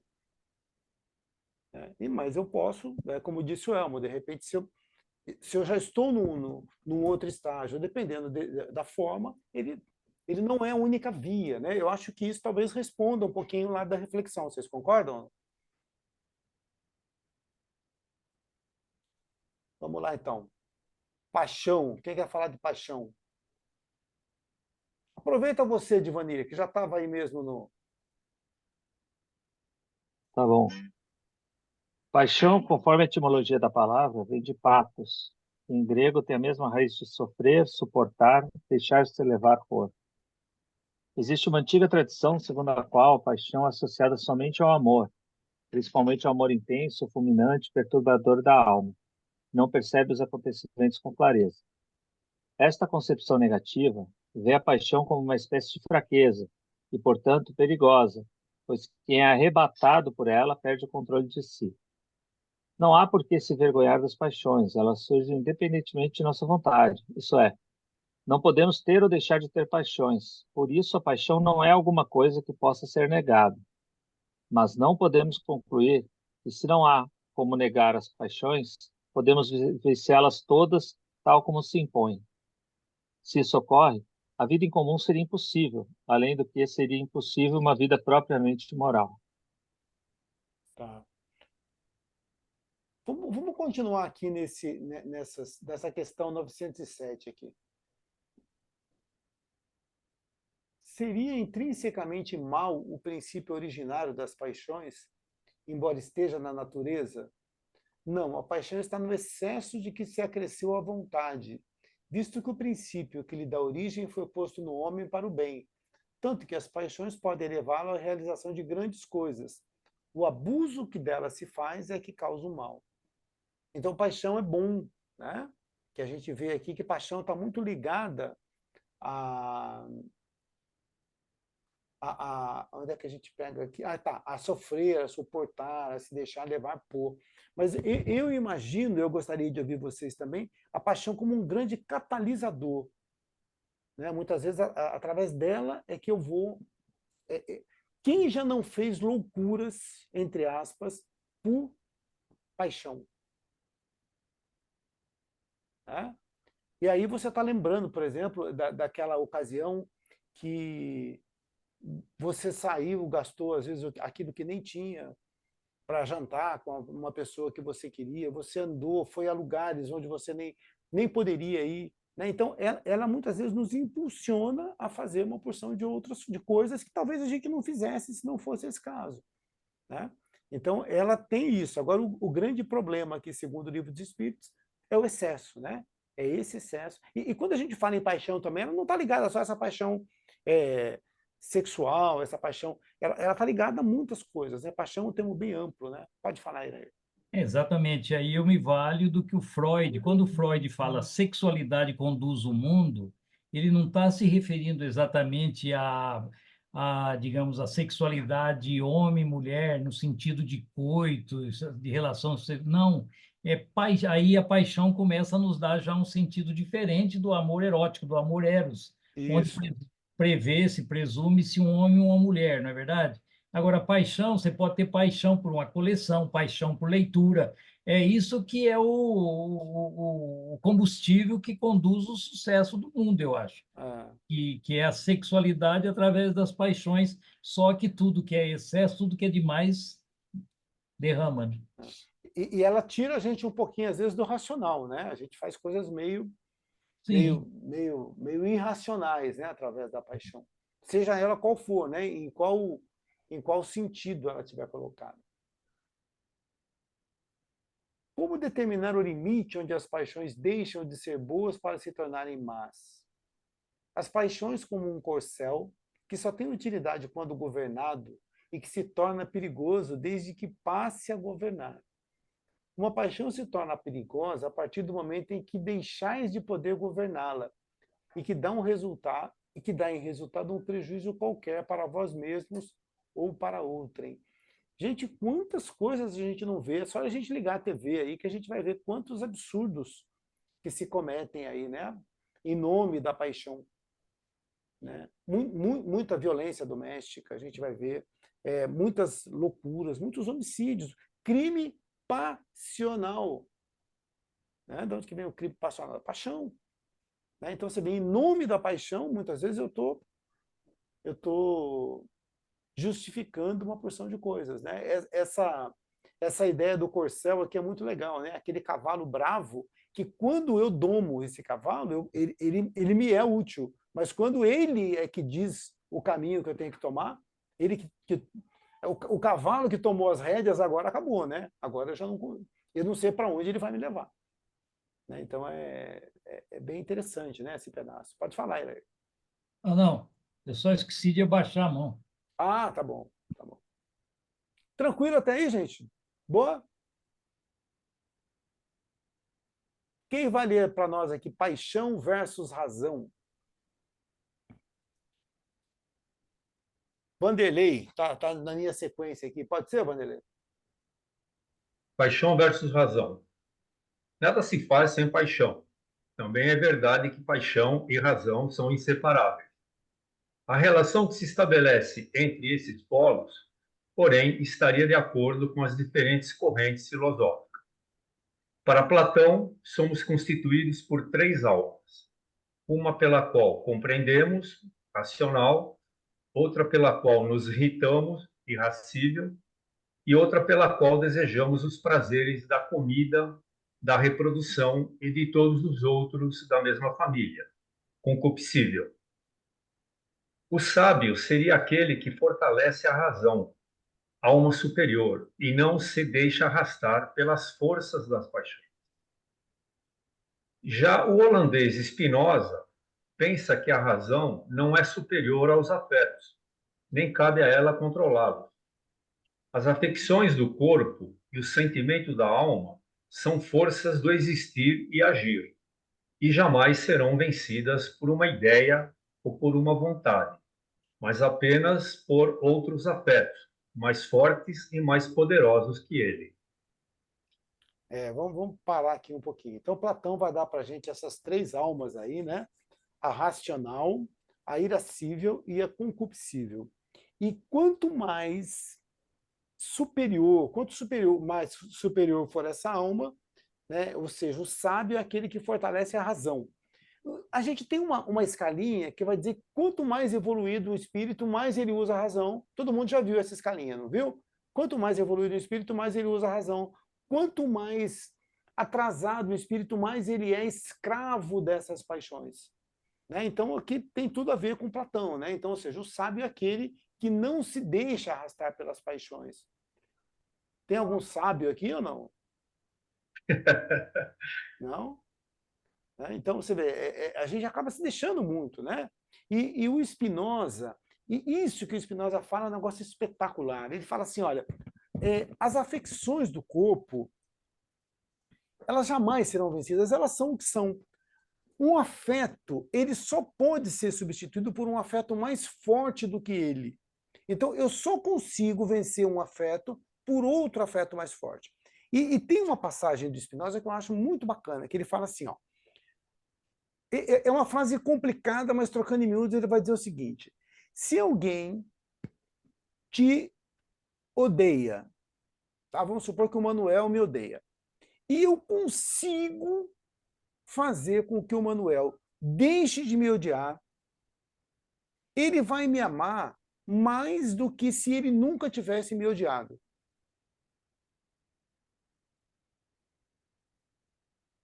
Né? Mas eu posso, como disse o Elmo, de repente, se eu já estou num outro estágio, dependendo da forma, ele não é a única via. Né? Eu acho que isso talvez responda um pouquinho lá da reflexão. Vocês concordam? Vamos lá, então. Paixão. Quem quer falar de paixão? Aproveita você, Divanir, que já estava aí mesmo no... Tá bom. Paixão, conforme a etimologia da palavra, vem de pathos. Em grego tem a mesma raiz de sofrer, suportar, deixar-se levar por. Existe uma antiga tradição segundo a qual a paixão é associada somente ao amor, principalmente ao amor intenso, fulminante, perturbador da alma. Não percebe os acontecimentos com clareza. Esta concepção negativa vê a paixão como uma espécie de fraqueza e, portanto, perigosa, pois quem é arrebatado por ela perde o controle de si. Não há por que se vergonhar das paixões, elas surgem independentemente de nossa vontade. Isso é, não podemos ter ou deixar de ter paixões. Por isso, a paixão não é alguma coisa que possa ser negada. Mas não podemos concluir que, se não há como negar as paixões, podemos vivenciá-las todas tal como se impõem. Se isso ocorre, a vida em comum seria impossível, além do que seria impossível uma vida propriamente moral. Tá. Vamos continuar aqui nessa questão 907 aqui. Seria intrinsecamente mal o princípio originário das paixões, embora esteja na natureza? Não, a paixão está no excesso de que se acresceu à vontade, visto que o princípio que lhe dá origem foi posto no homem para o bem, tanto que as paixões podem levá-lo à realização de grandes coisas. O abuso que dela se faz é que causa o mal. Então, paixão é bom, né? Que a gente vê aqui que paixão está muito ligada a, onde é que a gente pega aqui? Ah, tá, a sofrer, a suportar, a se deixar levar por. Mas eu imagino, eu gostaria de ouvir vocês também, a paixão como um grande catalisador, né? Muitas vezes, através dela é que eu vou... Quem já não fez loucuras, entre aspas, por paixão? Né? E aí você está lembrando, por exemplo, daquela ocasião que você saiu, gastou, às vezes, aquilo que nem tinha para jantar com uma pessoa que você queria, você andou, foi a lugares onde você nem poderia ir. Né? Então, ela muitas vezes nos impulsiona a fazer uma porção de coisas que talvez a gente não fizesse se não fosse esse caso. Né? Então, ela tem isso. Agora, o grande problema aqui, segundo o Livro dos Espíritos, é o excesso. Né? É esse excesso. E quando a gente fala em paixão também, ela não está ligada só a essa paixão sexual, essa paixão, ela está ligada a muitas coisas. Né? Paixão é um termo bem amplo. Né? Pode falar, Irair. Exatamente, aí eu me valho do que o Freud, quando o Freud fala sexualidade conduz o mundo, ele não está se referindo exatamente digamos, a sexualidade homem-mulher, no sentido de coito, de relação, não, aí a paixão começa a nos dar já um sentido diferente do amor erótico, do amor eros, onde Isso. prevê-se, presume-se um homem e uma mulher, não é verdade? Agora, paixão, você pode ter paixão por uma coleção, paixão por leitura. É isso que é o combustível que conduz o sucesso do mundo, eu acho. Que é a sexualidade através das paixões, só que tudo que é excesso, tudo que é demais, derrama. Né? E ela tira a gente um pouquinho, às vezes, do racional. Né? A gente faz coisas meio irracionais, né? Através da paixão. Seja ela qual for, né? Em qual sentido ela estiver colocada. Como determinar o limite onde as paixões deixam de ser boas para se tornarem más? As paixões como um corcel, que só tem utilidade quando governado e que se torna perigoso desde que passe a governar. Uma paixão se torna perigosa a partir do momento em que deixais de poder governá-la e que dá em resultado um prejuízo qualquer para vós mesmos ou para outrem. Gente, quantas coisas a gente não vê, é só a gente ligar a TV aí que a gente vai ver quantos absurdos que se cometem aí, né? Em nome da paixão. Né? Muita violência doméstica, a gente vai ver, muitas loucuras, muitos homicídios, crime passional. Né? De onde que vem o crime passional? Paixão. Né? Então, você vê, em nome da paixão, muitas vezes eu tô justificando uma porção de coisas. Né? Essa ideia do corcel aqui é muito legal, né? Aquele cavalo bravo, que quando eu domo esse cavalo, ele me é útil, mas quando ele é que diz o caminho que eu tenho que tomar, o cavalo que tomou as rédeas agora acabou, né? Agora eu não sei para onde ele vai me levar. Né? Então é bem interessante, né, esse pedaço. Pode falar, Irair. Não, eu só esqueci de abaixar a mão. Ah, tá bom, tá bom. Tranquilo até aí, gente? Boa? Quem vai ler para nós aqui paixão versus razão? Vanderlei, tá na minha sequência aqui. Pode ser, Vanderlei? Paixão versus razão. Nada se faz sem paixão. Também é verdade que paixão e razão são inseparáveis. A relação que se estabelece entre esses polos, porém, estaria de acordo com as diferentes correntes filosóficas. Para Platão, somos constituídos por 3 almas. Uma pela qual compreendemos, racional, outra pela qual nos irritamos, irracível, e outra pela qual desejamos os prazeres da comida, da reprodução e de todos os outros da mesma família, concupiscível. O sábio seria aquele que fortalece a razão, alma superior, e não se deixa arrastar pelas forças das paixões. Já o holandês Spinoza pensa que a razão não é superior aos afetos, nem cabe a ela controlá-los. As afecções do corpo e os sentimentos da alma são forças do existir e agir, e jamais serão vencidas por uma ideia ou por uma vontade, mas apenas por outros afetos, mais fortes e mais poderosos que ele. Vamos parar aqui um pouquinho. Então, Platão vai dar para a gente essas três almas aí, né? A racional, a irascível e a concupiscível. E quanto mais mais superior for essa alma, né? Ou seja, o sábio é aquele que fortalece a razão. A gente tem uma escalinha que vai dizer que quanto mais evoluído o espírito, mais ele usa a razão. Todo mundo já viu essa escalinha, não viu? Quanto mais evoluído o espírito, mais ele usa a razão. Quanto mais atrasado o espírito, mais ele é escravo dessas paixões. Né? Então, aqui tem tudo a ver com Platão. Né? Então, ou seja, o sábio é aquele que não se deixa arrastar pelas paixões. Tem algum sábio aqui ou não? Não? Então, você vê, a gente acaba se deixando muito. Né? E o Spinoza, e isso que o Spinoza fala é um negócio espetacular. Ele fala assim, olha, as afecções do corpo, elas jamais serão vencidas, elas são o que são. Um afeto, ele só pode ser substituído por um afeto mais forte do que ele. Então, eu só consigo vencer um afeto por outro afeto mais forte. E tem uma passagem do Spinoza que eu acho muito bacana, que ele fala assim, ó, é uma frase complicada, mas trocando em miúdos, ele vai dizer o seguinte: se alguém te odeia, tá? Vamos supor que o Manuel me odeia, e eu consigo fazer com que o Manuel deixe de me odiar, ele vai me amar mais do que se ele nunca tivesse me odiado.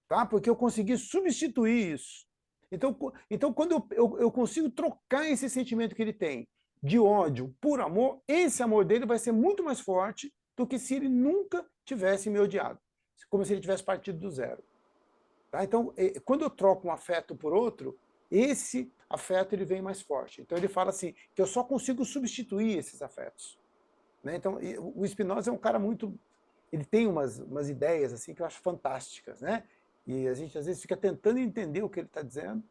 Tá? Porque eu consegui substituir isso. Então quando eu consigo trocar esse sentimento que ele tem de ódio por amor, esse amor dele vai ser muito mais forte do que se ele nunca tivesse me odiado. Como se ele tivesse partido do zero. Tá? Então, quando eu troco um afeto por outro, esse afeto ele vem mais forte. Então ele fala assim, que eu só consigo substituir esses afetos. Né? Então, o Spinoza é um cara muito... Ele tem umas ideias assim que eu acho fantásticas, né? E a gente às vezes fica tentando entender o que ele está dizendo,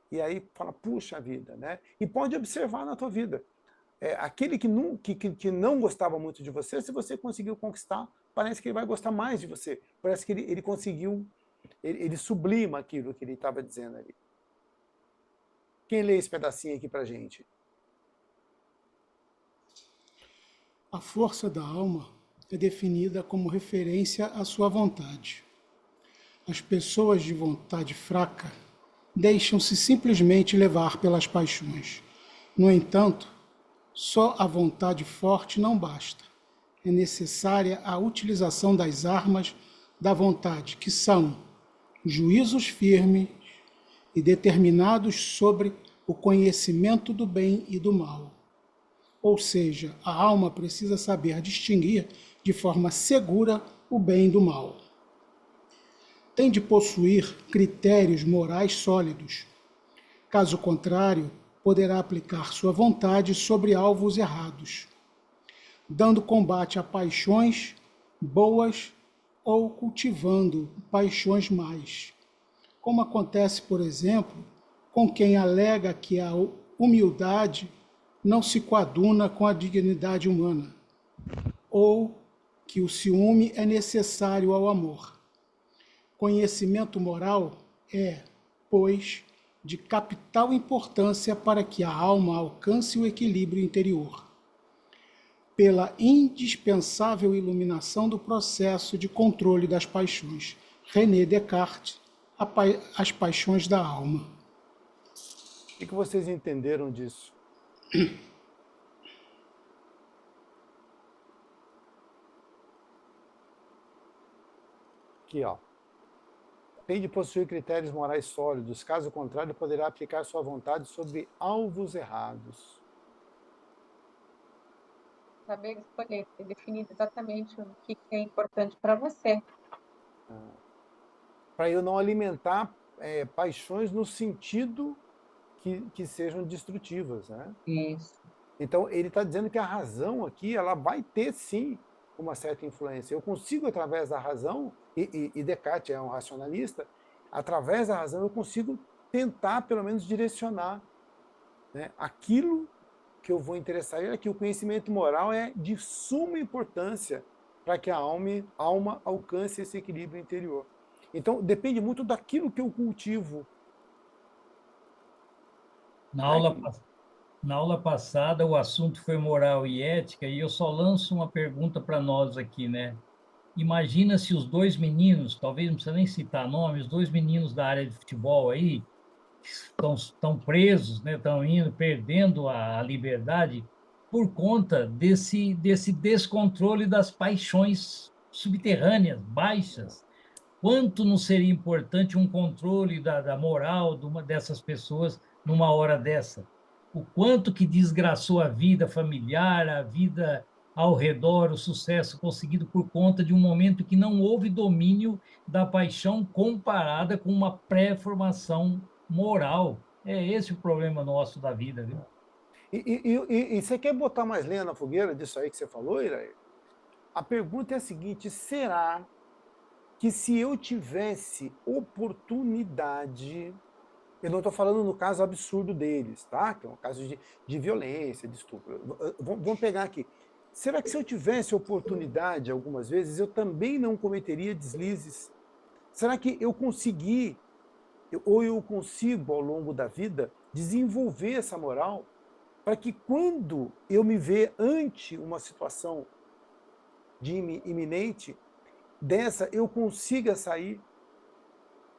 e aí fala, puxa vida, né? E pode observar na tua vida. Aquele que não gostava muito de você, se você conseguiu conquistar, parece que ele vai gostar mais de você. Parece que ele conseguiu, ele sublima aquilo que ele estava dizendo ali. Quem lê esse pedacinho aqui pra gente? A força da alma é definida como referência à sua vontade. As pessoas de vontade fraca deixam-se simplesmente levar pelas paixões. No entanto, só a vontade forte não basta. É necessária a utilização das armas da vontade, que são juízos firmes e determinados sobre o conhecimento do bem e do mal. Ou seja, a alma precisa saber distinguir de forma segura o bem do mal. Tem de possuir critérios morais sólidos. Caso contrário, poderá aplicar sua vontade sobre alvos errados, dando combate a paixões boas ou cultivando paixões más, como acontece, por exemplo, com quem alega que a humildade não se coaduna com a dignidade humana, ou que o ciúme é necessário ao amor. Conhecimento moral é, pois, de capital importância para que a alma alcance o equilíbrio interior, pela indispensável iluminação do processo de controle das paixões. René Descartes, As Paixões da Alma. O que vocês entenderam disso? Aqui, ó. Tem de possuir critérios morais sólidos, caso contrário, poderá aplicar sua vontade sobre alvos errados. Saber escolher, ter definido exatamente o que é importante para você. Para eu não alimentar paixões no sentido que sejam destrutivas. Né? Isso. Então, ele está dizendo que a razão aqui ela vai ter, sim, uma certa influência. Eu consigo, através da razão, e Descartes é um racionalista, através da razão eu consigo tentar, pelo menos, direcionar né? Aquilo que eu vou interessar é que o conhecimento moral é de suma importância para que a alma alcance esse equilíbrio interior. Então, depende muito daquilo que eu cultivo. Na Né? aula, na aula passada, o assunto foi moral e ética, e eu só lanço uma pergunta para nós aqui, né? Imagina se os dois meninos, talvez não precisa nem citar nomes, os dois meninos da área de futebol aí, estão presos, né? Estão indo, perdendo a liberdade por conta desse descontrole das paixões subterrâneas, baixas. Quanto não seria importante um controle da moral de uma dessas pessoas numa hora dessa? O quanto que desgraçou a vida familiar, a vida ao redor, o sucesso conseguido por conta de um momento que não houve domínio da paixão comparada com uma pré-formação moral. É esse o problema nosso da vida, viu? E você quer botar mais lenha na fogueira disso aí que você falou, Iraí? A pergunta é a seguinte: será que se eu tivesse oportunidade, eu não estou falando no caso absurdo deles, tá? Que é um caso de violência, de estupro. Vamos pegar aqui. Será que se eu tivesse oportunidade algumas vezes, eu também não cometeria deslizes? Será que eu consegui, ou eu consigo ao longo da vida, desenvolver essa moral para que quando eu me ver ante uma situação de iminente dessa, eu consiga sair?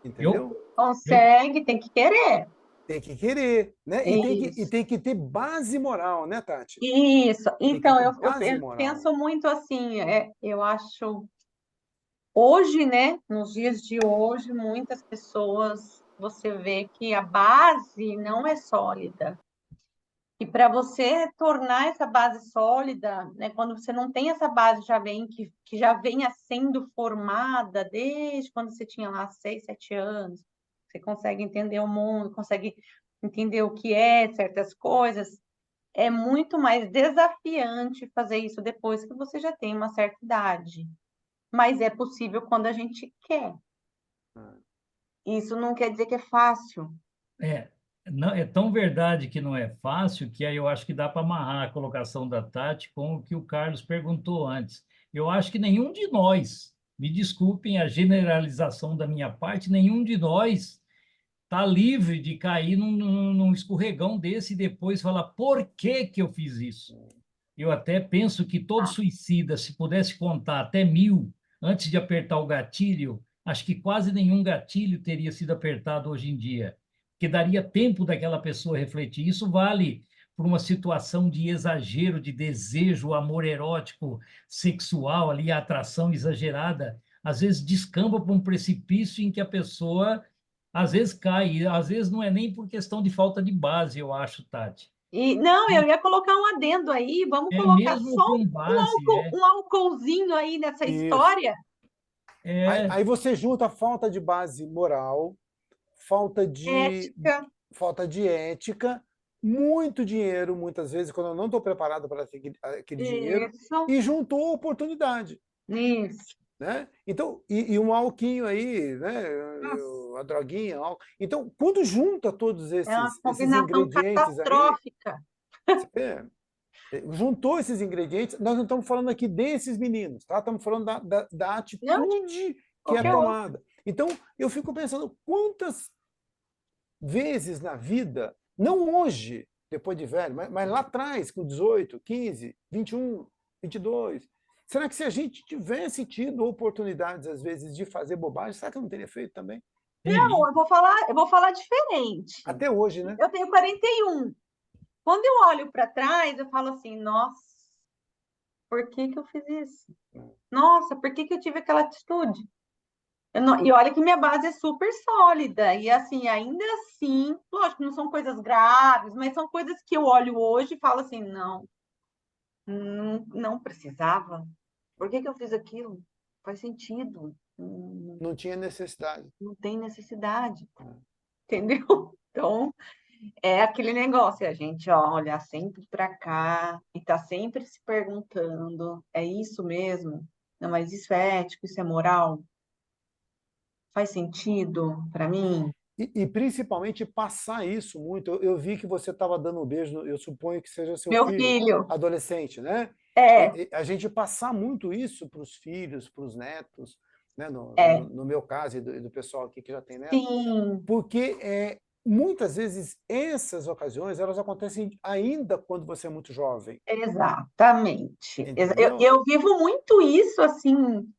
Entendeu? Eu, Consegue, tem que querer. Tem que querer, né? E Isso. tem que ter base moral, né, Tati? Isso. Tem que Então, ter eu base moral. penso muito assim, eu acho, hoje, né, nos dias de hoje, muitas pessoas, você vê que a base não é sólida. E para você tornar essa base sólida, né, quando você não tem essa base que já venha sendo formada desde quando você tinha lá 6, 7 anos, você consegue entender o mundo, consegue entender o que é certas coisas, é muito mais desafiante fazer isso depois que você já tem uma certa idade. Mas é possível quando a gente quer. Isso não quer dizer que é fácil. É, não, é tão verdade que não é fácil que aí eu acho que dá para amarrar a colocação da Tati com o que o Carlos perguntou antes. Eu acho que nenhum de nós, me desculpem a generalização da minha parte, nenhum de nós está livre de cair num escorregão desse e depois falar por que que eu fiz isso. Eu até penso que todo suicida, se pudesse contar até 1000 antes de apertar o gatilho, acho que quase nenhum gatilho teria sido apertado hoje em dia, porque daria tempo daquela pessoa refletir. Isso vale por uma situação de exagero, de desejo, amor erótico, sexual, ali, a atração exagerada, às vezes descamba para um precipício em que a pessoa, às vezes, cai, às vezes não é nem por questão de falta de base, eu acho, Tati. E não, eu ia colocar um adendo aí, vamos É colocar mesmo só com base, um álcoolzinho aí nessa Isso. história. Aí você junta a falta de base moral, falta de ética, muito dinheiro, muitas vezes, quando eu não estou preparado para aquele dinheiro, Isso, e juntou a oportunidade. isso. Né? Então, e um alquinho aí, né? A droguinha, álcool. Então, quando junta todos É uma esses combinação ingredientes aí, catastrófica. é, juntou esses ingredientes, nós não estamos falando aqui desses meninos, tá? Estamos falando da Não, atitude que é qualquer outro. tomada. Então, eu fico pensando quantas vezes na vida, não hoje, depois de velho, mas lá atrás, com 18, 15, 21, 22, será que se a gente tivesse tido oportunidades, às vezes, de fazer bobagem, será que eu não teria feito também? Não, eu vou falar diferente. Até hoje, né? Eu tenho 41. Quando eu olho para trás, eu falo assim, nossa, por que que eu fiz isso? Nossa, por que que eu tive aquela atitude? E olha que minha base é super sólida. E assim, ainda assim, lógico, não são coisas graves, mas são coisas que eu olho hoje e falo assim, não precisava. Por que que eu fiz aquilo? Faz sentido. Não tinha necessidade. Não tem necessidade. Entendeu? Então, é aquele negócio, a gente olha sempre para cá e tá sempre se perguntando, é isso mesmo? Não, mas isso é ético, isso é moral? Faz sentido para mim? E principalmente passar isso muito. Eu vi que você estava dando um beijo, eu suponho que seja seu Meu filho, filho, adolescente, né? é, A gente passar muito isso para os filhos, para os netos, né? é, No meu caso e do pessoal aqui que já tem neto, sim, porque muitas vezes essas ocasiões elas acontecem ainda quando você é muito jovem, exatamente. entendeu? Eu vivo muito isso, assim,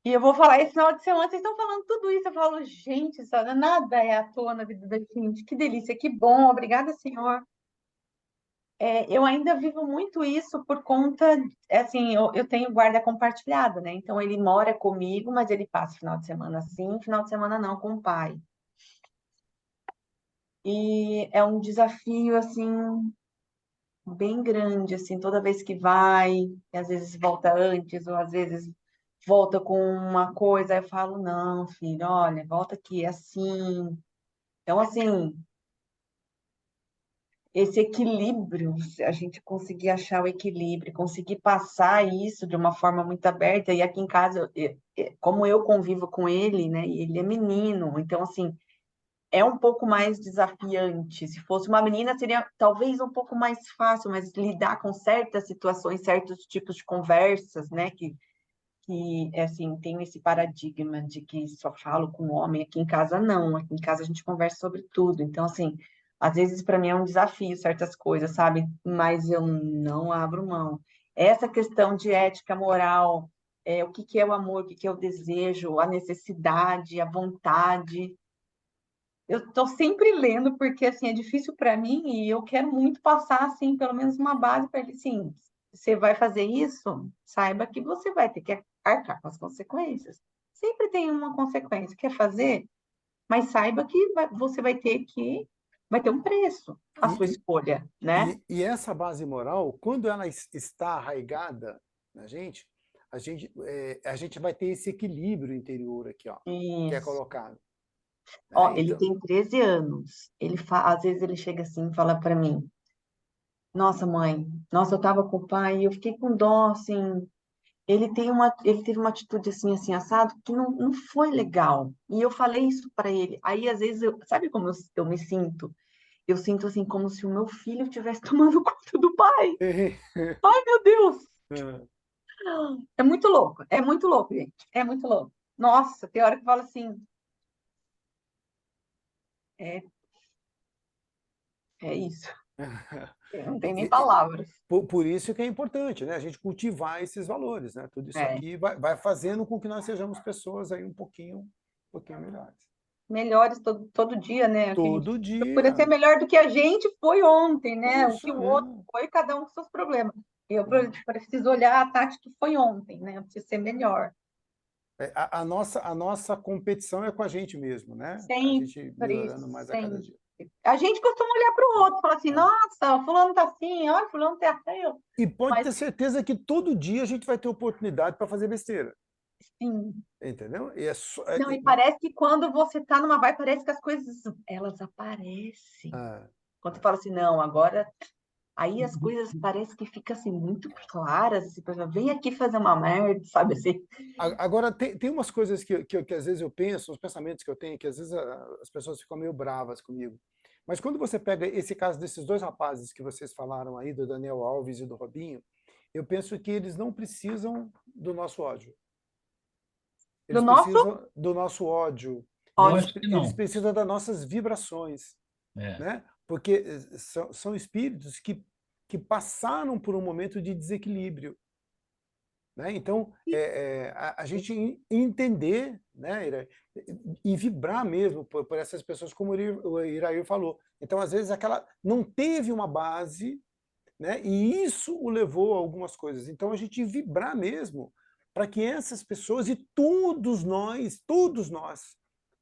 e eu vou falar, esse final de semana, vocês estão falando tudo isso, eu falo, gente, nada é à toa na vida da gente, que delícia, que bom, obrigada, Senhor. Eu ainda vivo muito isso por conta, assim, eu tenho guarda compartilhada, né? Então ele mora comigo, mas ele passa final de semana sim, final de semana não com o pai. E é um desafio, assim, bem grande, assim, toda vez que vai, e às vezes volta antes, ou às vezes volta com uma coisa, aí eu falo, não, filho, olha, volta aqui, é assim. Então, assim, esse equilíbrio, se a gente conseguir achar o equilíbrio, conseguir passar isso de uma forma muito aberta, e aqui em casa, como eu convivo com ele, né, e ele é menino, então, assim, é um pouco mais desafiante. Se fosse uma menina, seria talvez um pouco mais fácil, mas lidar com certas situações, certos tipos de conversas, né, assim, tem esse paradigma de que só falo com homem, aqui em casa não, aqui em casa a gente conversa sobre tudo, então, assim, às vezes para mim é um desafio certas coisas, sabe? Mas eu não abro mão. Essa questão de ética, moral, o que que é o amor, o que que é o desejo, a necessidade, a vontade, eu estou sempre lendo porque assim é difícil para mim e eu quero muito passar assim pelo menos uma base para ele, sim. Você vai fazer isso, saiba que você vai ter que arcar com as consequências. Sempre tem uma consequência. Quer fazer, mas saiba que você vai ter um preço a sua E, escolha, né? e essa base moral, quando ela está arraigada na gente, a gente vai ter esse equilíbrio interior aqui, ó, que é Isso. colocado, Ó, né? ele Então, tem 13 anos. Às vezes ele chega assim e fala para mim: Nossa, mãe, nossa, eu tava com o pai e eu fiquei com dó, assim. Ele teve uma atitude assim, assim, assado, que não foi legal. E eu falei isso para ele. Aí, às vezes, sabe como eu me sinto? Eu sinto assim, como se o meu filho estivesse tomando conta do pai. Ai, meu Deus! É muito louco, gente. É muito louco. Nossa, tem hora que eu falo assim, é, é isso. Eu não tenho nem palavras. por isso que é importante, né? A gente cultivar esses valores, né? Tudo isso É. aqui vai fazendo com que nós sejamos pessoas aí um pouquinho melhores. Melhores todo dia, né? Que a gente Todo procura ser dia. melhor do que a gente foi ontem, né? O Isso que o aí. outro foi, cada um com seus problemas. Eu Né? preciso olhar a Tati que foi ontem, né? Eu preciso ser melhor. A nossa competição é com a gente mesmo, né? A gente Sempre, melhorando mais a cada sempre. dia. A gente costuma olhar para o outro, falar assim, Ah. nossa, fulano tá assim, olha, fulano tá feio. E pode Mas ter certeza que todo dia a gente vai ter oportunidade para fazer besteira, sim. entendeu? Não, e parece que quando você tá numa vibe, parece que as coisas, elas aparecem. ah, Quando você fala assim, não, agora aí as coisas parecem que ficam assim muito claras, assim, por exemplo, vem aqui fazer uma merda, sabe assim? agora, tem umas coisas que às vezes eu penso, os pensamentos que eu tenho, que às vezes as pessoas ficam meio bravas comigo. Mas quando você pega esse caso desses dois rapazes que vocês falaram aí, do Daniel Alves e do Robinho, eu penso que eles não precisam do nosso ódio. Do Eles nosso precisam do nosso ódio. Eu ódio. acho que Eles não. precisam das nossas vibrações, É. né? Porque são espíritos que passaram por um momento de desequilíbrio. Né? Então, a gente entender, né, Ira, e vibrar mesmo por essas pessoas, como o Irair falou. Então, às vezes, aquela não teve uma base, né, e isso o levou a algumas coisas. Então, a gente vibrar mesmo para que essas pessoas e todos nós,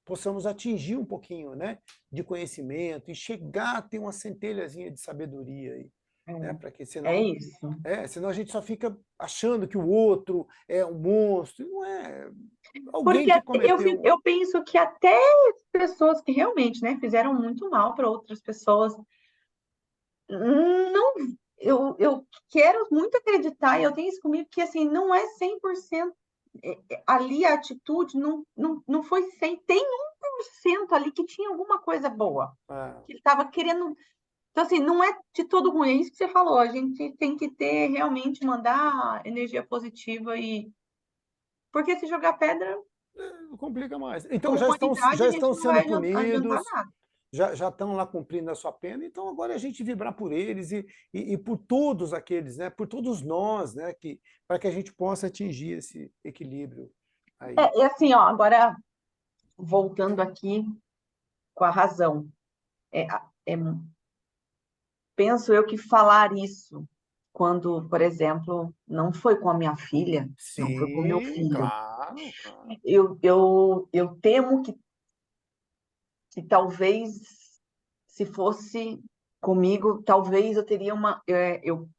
possamos atingir um pouquinho, né, de conhecimento e chegar a ter uma centelhazinha de sabedoria aí. Né, para que É senão isso. senão a gente só fica achando que o outro é um monstro. Não é alguém Porque que cometeu. eu penso que até pessoas que realmente, né, fizeram muito mal para outras pessoas, não, eu quero muito acreditar, e eu tenho isso comigo, que assim, não é 100% ali a atitude não foi 100, tem 1% ali que tinha alguma coisa boa, que ele estava querendo. Então, assim, não é de todo ruim, é isso que você falou, a gente tem que ter, realmente, mandar energia positiva porque se jogar pedra Complica mais. Então, com já humanidade, a gente estão não vai sendo adiantar punidos, nada. já estão lá cumprindo a sua pena, então agora é a gente vibrar por eles e por todos aqueles, né, por todos nós, né, para que a gente possa atingir esse equilíbrio aí. É assim, ó, agora, voltando aqui com a razão, penso eu que falar isso quando, por exemplo, não foi com a minha filha, não foi com o meu Sim, filho. claro. Eu temo que talvez, se fosse comigo, talvez eu teria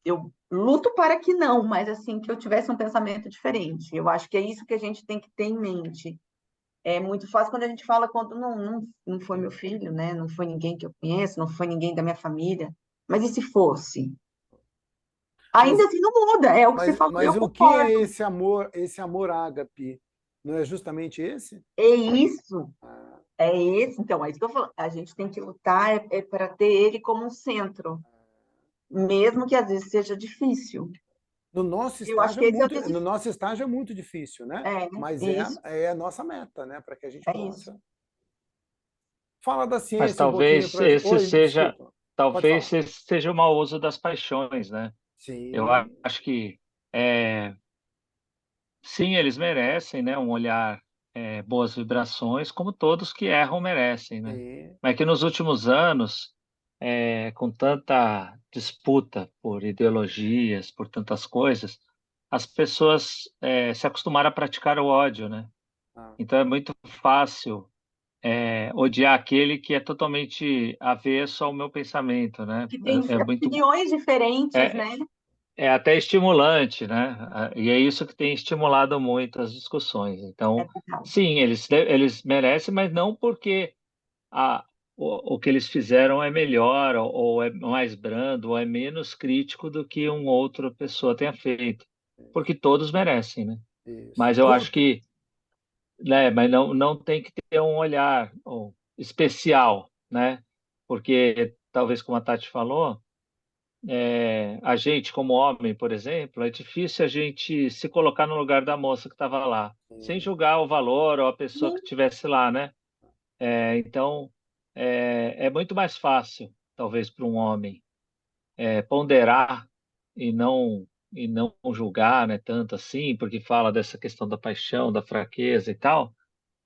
eu luto para que não, mas assim, que eu tivesse um pensamento diferente. Eu acho que é isso que a gente tem que ter em mente. É muito fácil quando a gente fala quando não foi meu filho, né? Não foi ninguém que eu conheço, não foi ninguém da minha família. Mas e se fosse? Ainda assim não muda, é o que você falou, Mas eu o que é concordo. esse amor ágape? Não é justamente esse? É isso. É esse, então, é isso que eu falo. A gente tem que lutar para ter ele como um centro, mesmo que às vezes seja difícil. No nosso Eu acho estágio que esse é o no desafio. nosso estágio é muito difícil, né? Mas Isso, é a nossa meta, né? Para que a gente é isso. possa. Fala da Mas ciência um pouquinho para gente. Oi, desculpa. Pode falar. talvez esse seja o mau uso das paixões, né? Eu Sim, acho que sim, eles merecem, né, um olhar, boas vibrações, como todos que erram merecem, né? sim. Mas que nos últimos anos, com tanta disputa por ideologias, por tantas coisas, as pessoas se acostumaram a praticar o ódio, né? Ah, Então é muito fácil odiar aquele que é totalmente avesso ao meu pensamento, né? Que tem É muito opiniões diferentes, é, né? é até estimulante, né? E é isso que tem estimulado muito as discussões. É Então, verdade. sim, eles merecem, mas não porque o que eles fizeram é melhor, ou é mais brando, ou é menos crítico do que uma outra pessoa tenha feito. Porque todos merecem, né? isso. Mas eu acho que, né, mas não tem que ter um olhar especial, né? Porque, talvez como a Tati falou, a gente, como homem, por exemplo, é difícil a gente se colocar no lugar da moça que estava lá, sem julgar o valor ou a pessoa que Sim, estivesse lá, né? Então, é muito mais fácil, talvez, para um homem ponderar e não julgar, né, tanto assim, porque fala dessa questão da paixão, da fraqueza e tal.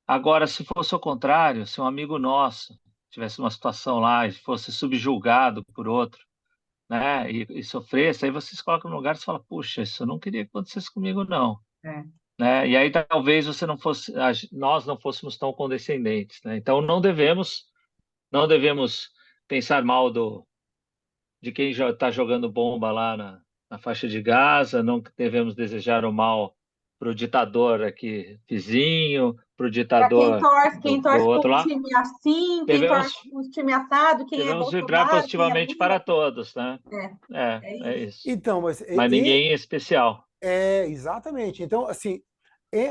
Agora, se fosse o contrário, se um amigo nosso tivesse uma situação lá e fosse subjulgado por outro, né, e sofresse, aí você se coloca no lugar e você fala, puxa, isso eu não queria que acontecesse comigo, não, é. né? E aí talvez você não fosse, nós não fôssemos tão condescendentes, né? Então não devemos pensar mal de quem já está jogando bomba lá na faixa de Gaza, não devemos desejar o mal para o ditador aqui vizinho, para o Para ditador quem do torce para outro um lá. time assim, quem torce Devemos para um time assado, quem é devemos vibrar Bolsonaro, quem é positivamente para Lula. todos, né? É É isso. isso. Então, Mas ninguém é especial. exatamente. Então, assim,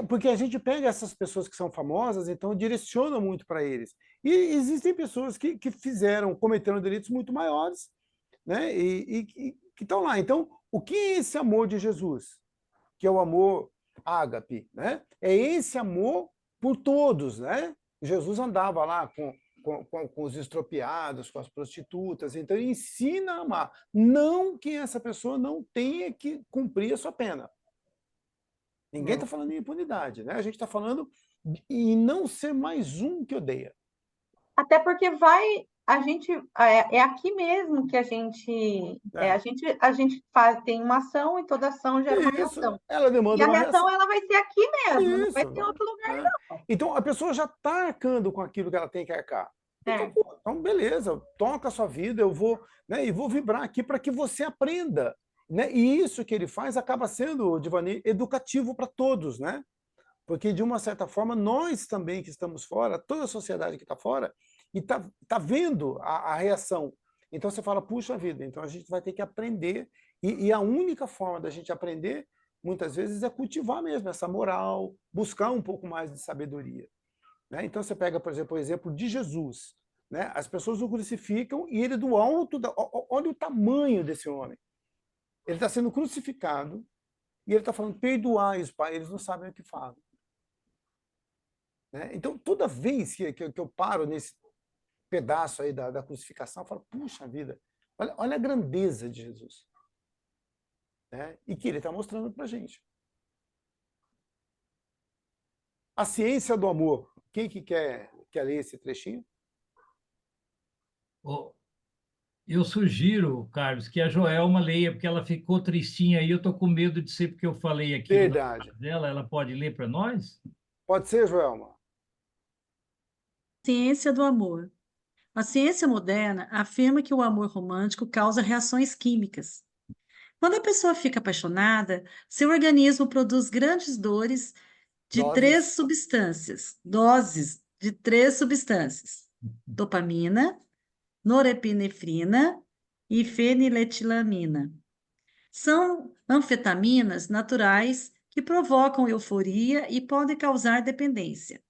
porque a gente pega essas pessoas que são famosas, então direciona muito para eles. E existem pessoas que cometeram delitos muito maiores, né? E que estão lá. Então, o que é esse amor de Jesus? Que é o amor ágape, né? É esse amor por todos, né? Jesus andava lá com os estropiados, com as prostitutas, então ele ensina a amar. Não que essa pessoa não tenha que cumprir a sua pena. Ninguém está falando em impunidade, né? A gente está falando em não ser mais um que odeia. Até porque é aqui mesmo que a gente tem uma ação e toda ação gera uma Isso, reação. ela E demanda a uma reação reação. ela vai ser aqui mesmo, não vai Isso. ser em outro lugar, Né? não. Então a pessoa já está arcando com aquilo que ela tem que arcar. Então, beleza, toca a sua vida, eu vou, né, e vou vibrar aqui para que você aprenda. Né? E isso que ele faz acaba sendo, Divani, educativo para todos, né? Porque, de uma certa forma, nós também que estamos fora, toda a sociedade que está fora, e tá vendo a reação. Então você fala, puxa vida, então a gente vai ter que aprender, e a única forma da gente aprender muitas vezes, é cultivar mesmo essa moral, buscar um pouco mais de sabedoria. Né? Então, você pega, por exemplo, o exemplo de Jesus. Né? As pessoas o crucificam e ele, do alto, olha o tamanho desse homem. Ele está sendo crucificado e ele está falando, perdoai-os, Pai, eles não sabem o que falam. Né? Então, toda vez que eu paro nesse pedaço aí da crucificação, eu falo, puxa vida, olha a grandeza de Jesus. Né? E que ele está mostrando para a gente. A ciência do amor. Quem que quer ler esse trechinho? Ô, eu sugiro, Carlos, que a Joelma leia, porque ela ficou tristinha aí. Eu estou com medo de ser porque eu falei aquilo Verdade. dela. Ela pode ler para nós? Pode ser, Joelma? Ciência do amor. A ciência moderna afirma que o amor romântico causa reações químicas. Quando a pessoa fica apaixonada, seu organismo produz grandes doses de três substâncias: dopamina, norepinefrina e feniletilamina. São anfetaminas naturais que provocam euforia e podem causar dependência.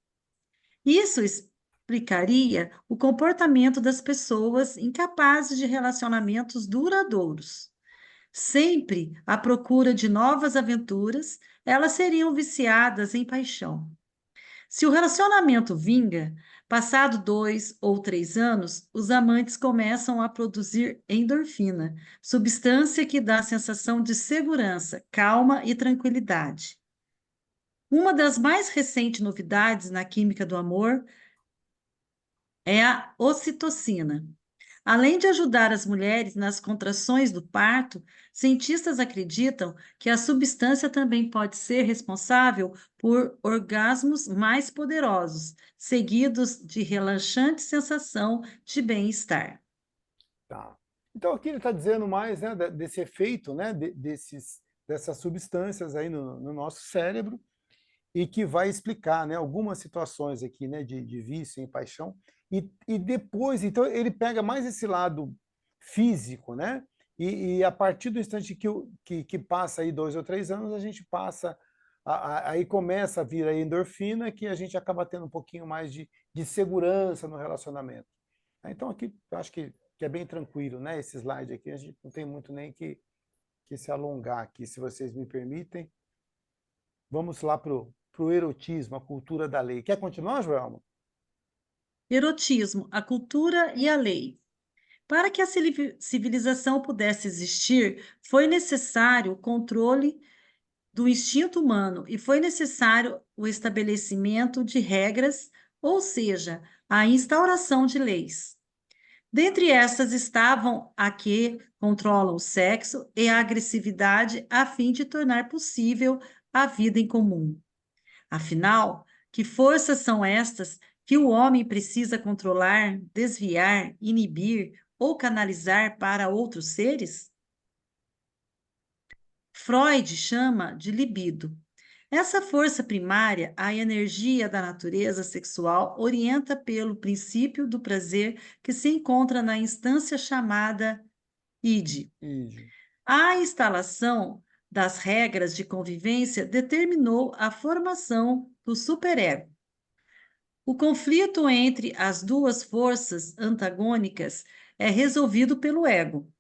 Isso explicaria o comportamento das pessoas incapazes de relacionamentos duradouros. Sempre à procura de novas aventuras, elas seriam viciadas em paixão. Se o relacionamento vinga, passado 2 ou 3 anos, os amantes começam a produzir endorfina, substância que dá a sensação de segurança, calma e tranquilidade. Uma das mais recentes novidades na química do amor é a ocitocina. Além de ajudar as mulheres nas contrações do parto, cientistas acreditam que a substância também pode ser responsável por orgasmos mais poderosos, seguidos de relaxante sensação de bem-estar. Tá. Então, aqui ele está dizendo mais, né, desse efeito, né, dessas substâncias aí no nosso cérebro, e que vai explicar, né, algumas situações aqui, né, de vício em paixão. E depois, então, ele pega mais esse lado físico, né? E a partir do instante que passa aí 2 ou 3 anos, a gente passa, aí começa a vir a endorfina, que a gente acaba tendo um pouquinho mais de segurança no relacionamento. Então, aqui, eu acho que é bem tranquilo, né? Esse slide aqui, a gente não tem muito nem que se alongar aqui, se vocês me permitem. Vamos lá para o erotismo, a cultura da lei. Quer continuar, Joelma? Erotismo, a cultura e a lei. Para que a civilização pudesse existir, foi necessário o controle do instinto humano e foi necessário o estabelecimento de regras, ou seja, a instauração de leis. Dentre essas estavam a que controlam o sexo e a agressividade a fim de tornar possível a vida em comum. Afinal, que forças são estas que o homem precisa controlar, desviar, inibir ou canalizar para outros seres? Freud chama de libido. Essa força primária, a energia da natureza sexual, orienta pelo princípio do prazer que se encontra na instância chamada id. A instalação das regras de convivência determinou a formação do superego. O conflito entre as duas forças antagônicas é resolvido pelo ego.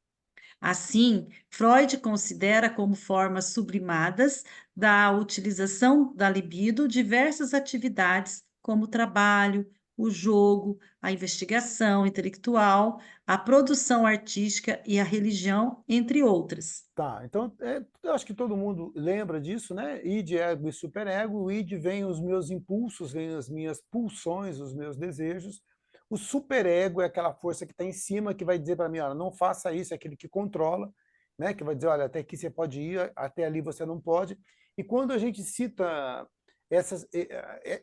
Assim, Freud considera como formas sublimadas da utilização da libido diversas atividades, como o trabalho, o jogo, a investigação intelectual, a produção artística e a religião, entre outras. Tá, então eu acho que todo mundo lembra disso, né? Id, ego e superego. O id vem os meus impulsos, vem as minhas pulsões, os meus desejos. O superego é aquela força que está em cima, que vai dizer para mim, olha, não faça isso, é aquele que controla, né? Que vai dizer, olha, até aqui você pode ir, até ali você não pode. E quando a gente cita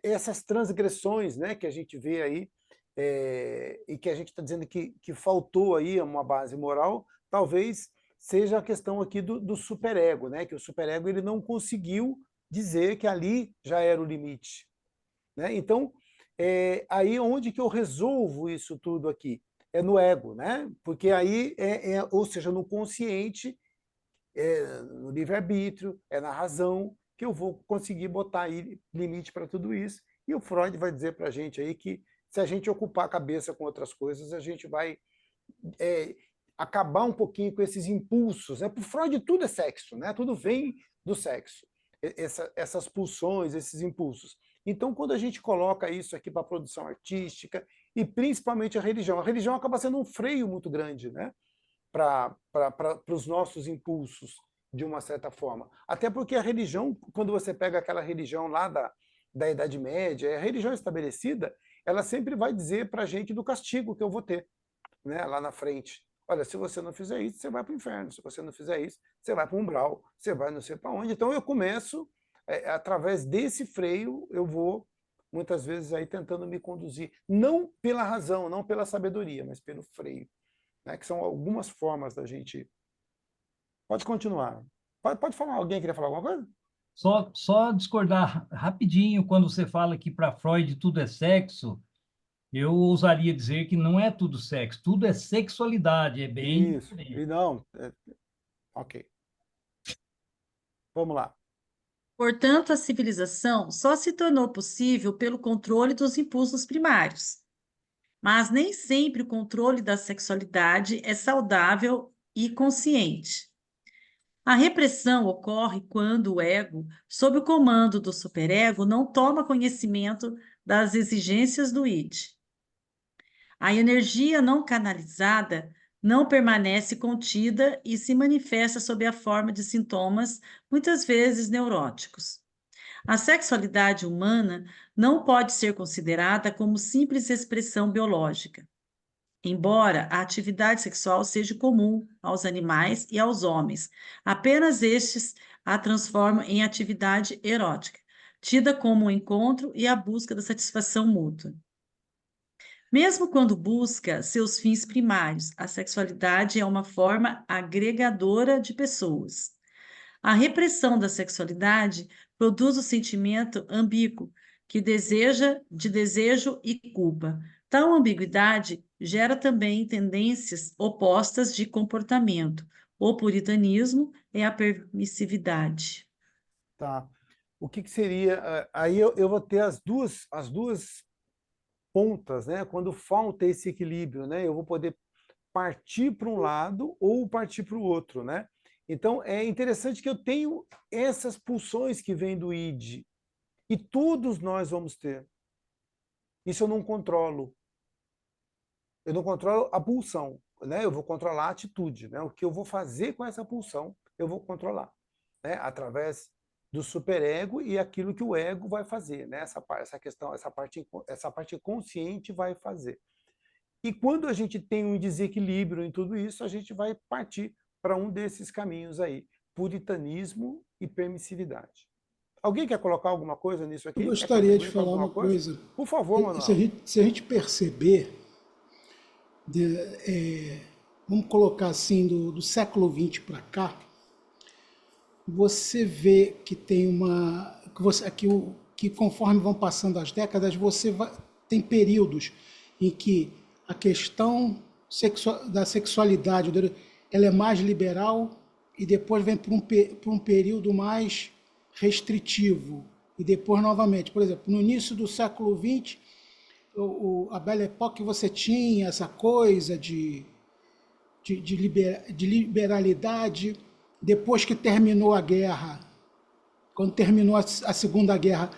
essas transgressões, né, que a gente vê aí, e que a gente está dizendo que faltou aí uma base moral, talvez seja a questão aqui do superego, né? Que o superego ele não conseguiu dizer que ali já era o limite. Né? Então, aí onde que eu resolvo isso tudo aqui? É no ego, né? Porque aí, ou seja, no consciente, é no livre-arbítrio, é na razão, que eu vou conseguir botar aí limite para tudo isso. E o Freud vai dizer para a gente aí que se a gente ocupar a cabeça com outras coisas, a gente vai acabar um pouquinho com esses impulsos. Para o Freud tudo é sexo, né? Tudo vem do sexo, essas pulsões, esses impulsos. Então, quando a gente coloca isso aqui para a produção artística, e principalmente a religião acaba sendo um freio muito grande, né? Para os nossos impulsos, de uma certa forma. Até porque a religião, quando você pega aquela religião lá da Idade Média, a religião estabelecida, ela sempre vai dizer para a gente do castigo que eu vou ter, né, lá na frente. Olha, se você não fizer isso, você vai para o inferno. Se você não fizer isso, você vai para o umbral, você vai não sei para onde. Então eu começo, através desse freio, eu vou, muitas vezes, aí tentando me conduzir, não pela razão, não pela sabedoria, mas pelo freio, né, que são algumas formas da gente... Pode continuar. Pode falar. Alguém queria falar alguma coisa? Só discordar rapidinho quando você fala que para Freud tudo é sexo, eu ousaria dizer que não é tudo sexo, tudo é sexualidade, é bem Isso. diferente. E não... Ok. Vamos lá. Portanto, a civilização só se tornou possível pelo controle dos impulsos primários. Mas nem sempre o controle da sexualidade é saudável e consciente. A repressão ocorre quando o ego, sob o comando do superego, não toma conhecimento das exigências do id. A energia não canalizada não permanece contida e se manifesta sob a forma de sintomas, muitas vezes neuróticos. A sexualidade humana não pode ser considerada como simples expressão biológica. Embora a atividade sexual seja comum aos animais e aos homens, apenas estes a transformam em atividade erótica, tida como o encontro e a busca da satisfação mútua. Mesmo quando busca seus fins primários, a sexualidade é uma forma agregadora de pessoas. A repressão da sexualidade produz o sentimento ambíguo, que deseja de desejo e culpa. Tal ambiguidade gera também tendências opostas de comportamento. O puritanismo é a permissividade. Tá. O que seria... Aí eu vou ter as duas pontas, né? Quando falta esse equilíbrio, né? Eu vou poder partir para um lado ou partir para o outro, né? Então, é interessante que eu tenho essas pulsões que vêm do id, e todos nós vamos ter. Isso eu não controlo. Eu não controlo a pulsão, né? Eu vou controlar a atitude, né? O que eu vou fazer com essa pulsão, eu vou controlar, né? Através do superego e aquilo que o ego vai fazer, né? Essa parte consciente vai fazer. E quando a gente tem um desequilíbrio em tudo isso, a gente vai partir para um desses caminhos aí, puritanismo e permissividade. Alguém quer colocar alguma coisa nisso aqui? Eu gostaria de falar uma coisa? coisa. Por favor, Manuel. Se a gente perceber, vamos colocar assim, do século XX para cá, você vê que tem que conforme vão passando as décadas, tem períodos em que a questão da sexualidade ela é mais liberal e depois vem para um período mais restritivo e depois novamente. Por exemplo, no início do século XX, a Belle Époque, você tinha essa coisa de liberalidade. Depois que terminou a guerra, quando terminou a Segunda Guerra,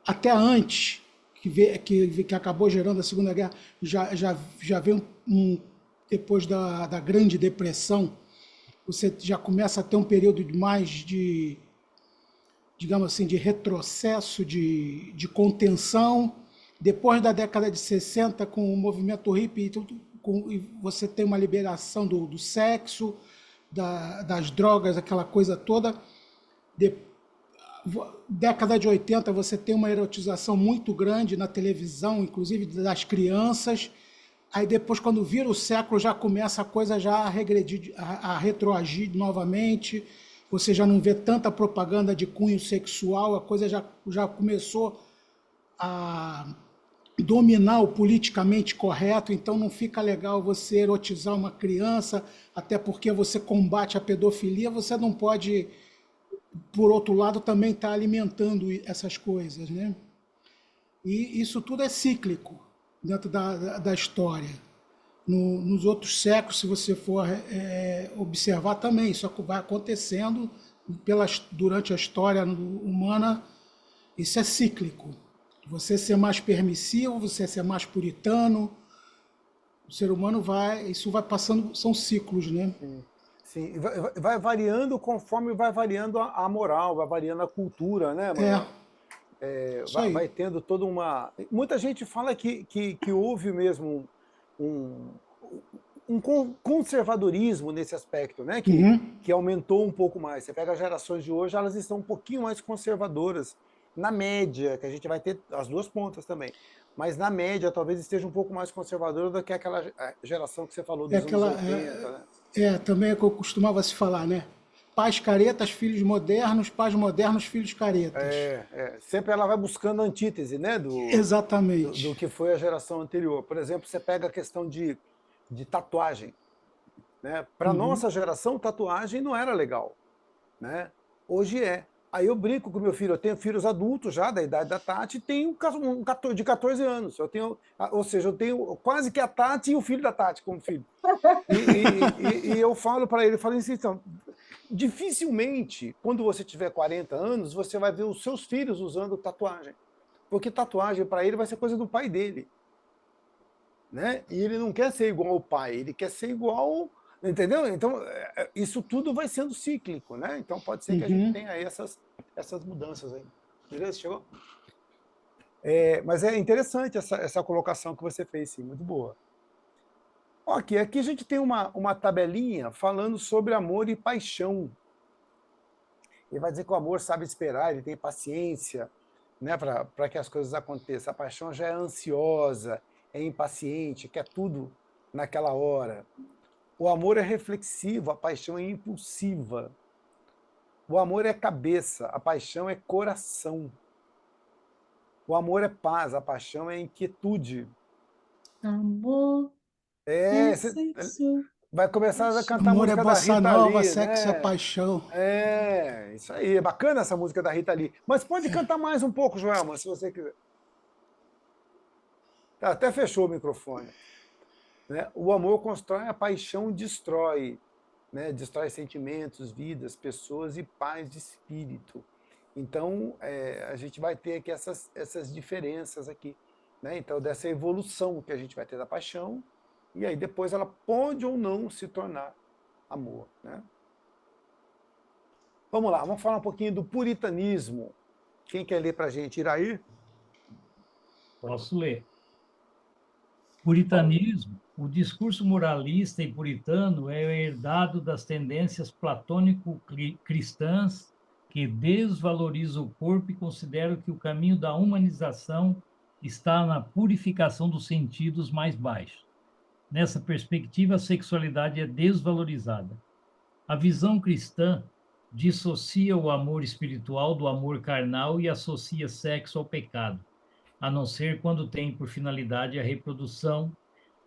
até antes, que acabou gerando a Segunda Guerra, já veio depois da Grande Depressão, você já começa a ter um período mais de, digamos assim, de retrocesso, de contenção. Depois da década de 60, com o movimento hippie, você tem uma liberação do sexo, das drogas, aquela coisa toda. Década de 80, você tem uma erotização muito grande na televisão, inclusive das crianças. Aí depois, quando vira o século, já começa a coisa já a regredir, a retroagir novamente. Você já não vê tanta propaganda de cunho sexual, a coisa já começou a dominar o politicamente correto, então não fica legal você erotizar uma criança, até porque você combate a pedofilia, você não pode, por outro lado, também estar alimentando essas coisas, né? E isso tudo é cíclico dentro da história. Nos outros séculos, se você for observar também, isso vai acontecendo durante a história humana, isso é cíclico. Você ser mais permissivo, você ser mais puritano, o ser humano isso vai passando, são ciclos, né? Sim, vai variando conforme vai variando a moral, vai variando a cultura, né, Manuel? Isso aí. Vai tendo toda uma... Muita gente fala que houve mesmo um conservadorismo nesse aspecto, né? Que aumentou um pouco mais. Você pega as gerações de hoje, elas estão um pouquinho mais conservadoras, na média, que a gente vai ter as duas pontas também. Mas na média, talvez esteja um pouco mais conservadora do que aquela geração que você falou dos anos 80, né? Também é o que eu costumava se falar, né? Pais caretas, filhos modernos, pais modernos, filhos caretas. Sempre ela vai buscando a antítese, né? Exatamente. Do que foi a geração anterior. Por exemplo, você pega a questão de tatuagem, né? Para nossa geração, tatuagem não era legal, né? Hoje é. Aí eu brinco com meu filho, eu tenho filhos adultos já, da idade da Tati, e tenho um de 14 anos. Ou seja, eu tenho quase que a Tati e o filho da Tati como filho. E eu falo para ele, assim, então, dificilmente, quando você tiver 40 anos, você vai ver os seus filhos usando tatuagem. Porque tatuagem, para ele, vai ser coisa do pai dele. Né? E ele não quer ser igual ao pai, ele quer ser igual... Entendeu? Então, isso tudo vai sendo cíclico, né? Então, pode ser que a gente tenha aí essas mudanças aí. Beleza? Chegou? Mas é interessante essa colocação que você fez, sim, muito boa. Aqui a gente tem uma tabelinha falando sobre amor e paixão. Ele vai dizer que o amor sabe esperar, ele tem paciência, né, para que as coisas aconteçam. A paixão já é ansiosa, é impaciente, quer tudo naquela hora. O amor é reflexivo, a paixão é impulsiva. O amor é cabeça, a paixão é coração. O amor é paz, a paixão é inquietude. Amor é sexo. Vai começar a cantar a Amor música é da bossa Rita nova, Lee, sexo né? é paixão. Isso aí, é bacana essa música da Rita Lee. Mas pode cantar mais um pouco, Joelma, se você quiser. Até fechou o microfone. Né? O amor constrói, a paixão destrói. Né? Destrói sentimentos, vidas, pessoas e paz de espírito. Então, a gente vai ter aqui essas diferenças aqui. Né? Então, dessa evolução que a gente vai ter da paixão, e aí depois ela pode ou não se tornar amor. Né? Vamos lá, vamos falar um pouquinho do puritanismo. Quem quer ler para a gente? Iraí? Posso ler. Puritanismo, o discurso moralista e puritano é herdado das tendências platônico-cristãs que desvalorizam o corpo e consideram que o caminho da humanização está na purificação dos sentidos mais baixos. Nessa perspectiva, a sexualidade é desvalorizada. A visão cristã dissocia o amor espiritual do amor carnal e associa sexo ao pecado, a não ser quando tem por finalidade a reprodução,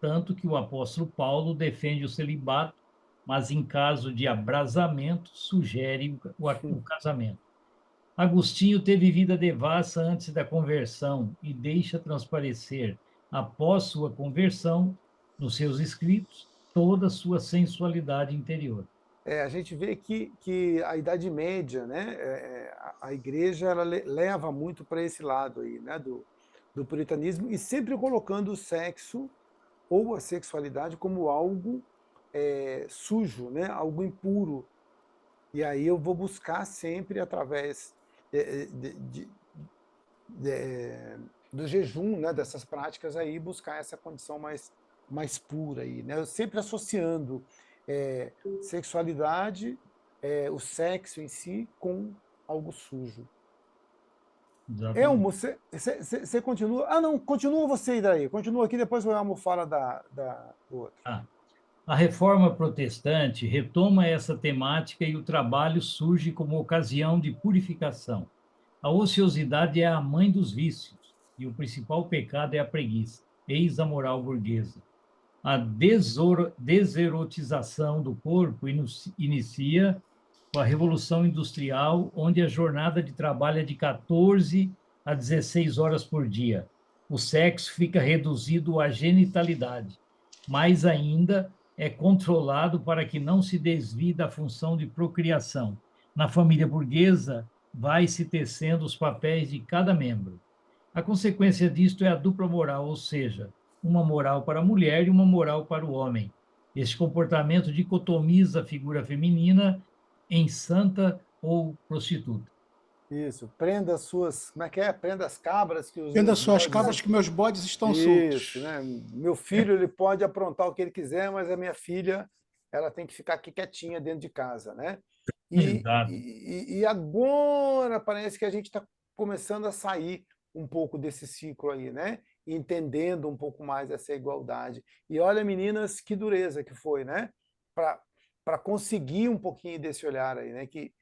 tanto que o apóstolo Paulo defende o celibato, mas em caso de abrasamento, sugere o casamento. Agostinho teve vida devassa antes da conversão e deixa transparecer, após sua conversão, nos seus escritos, toda a sua sensualidade interior. A gente vê que a Idade Média, né, a igreja ela leva muito para esse lado aí, né, do puritanismo, e sempre colocando o sexo ou a sexualidade como algo sujo, né, algo impuro. E aí eu vou buscar sempre através do jejum, né, dessas práticas aí, buscar essa condição mais pura aí, né? Eu sempre associando sexualidade, o sexo em si, com algo sujo. Elmo, você continua? Ah, não, continua você daí. Continua aqui, depois o Elmo fala do outro. A reforma protestante retoma essa temática e o trabalho surge como ocasião de purificação. A ociosidade é a mãe dos vícios. e o principal pecado é a preguiça. Eis a moral burguesa. A deserotização do corpo inicia com a Revolução Industrial, onde a jornada de trabalho é de 14 a 16 horas por dia. O sexo fica reduzido à genitalidade. Mais ainda, é controlado para que não se desvie da função de procriação. Na família burguesa, vai-se tecendo os papéis de cada membro. A consequência disto é a dupla moral, ou seja, uma moral para a mulher e uma moral para o homem. Este comportamento dicotomiza a figura feminina em santa ou prostituta. Isso, prenda as suas, como é que é? Prenda as cabras que os Prenda meus suas bodes- cabras que meus bodes estão soltos. Isso, né? Meu filho, ele pode aprontar o que ele quiser, mas a minha filha, ela tem que ficar aqui quietinha dentro de casa, né? Exato. E agora parece que a gente está começando a sair um pouco desse ciclo aí, né? Entendendo um pouco mais essa igualdade. E olha, meninas, que dureza que foi, né? Para conseguir um pouquinho desse olhar aí, né? Que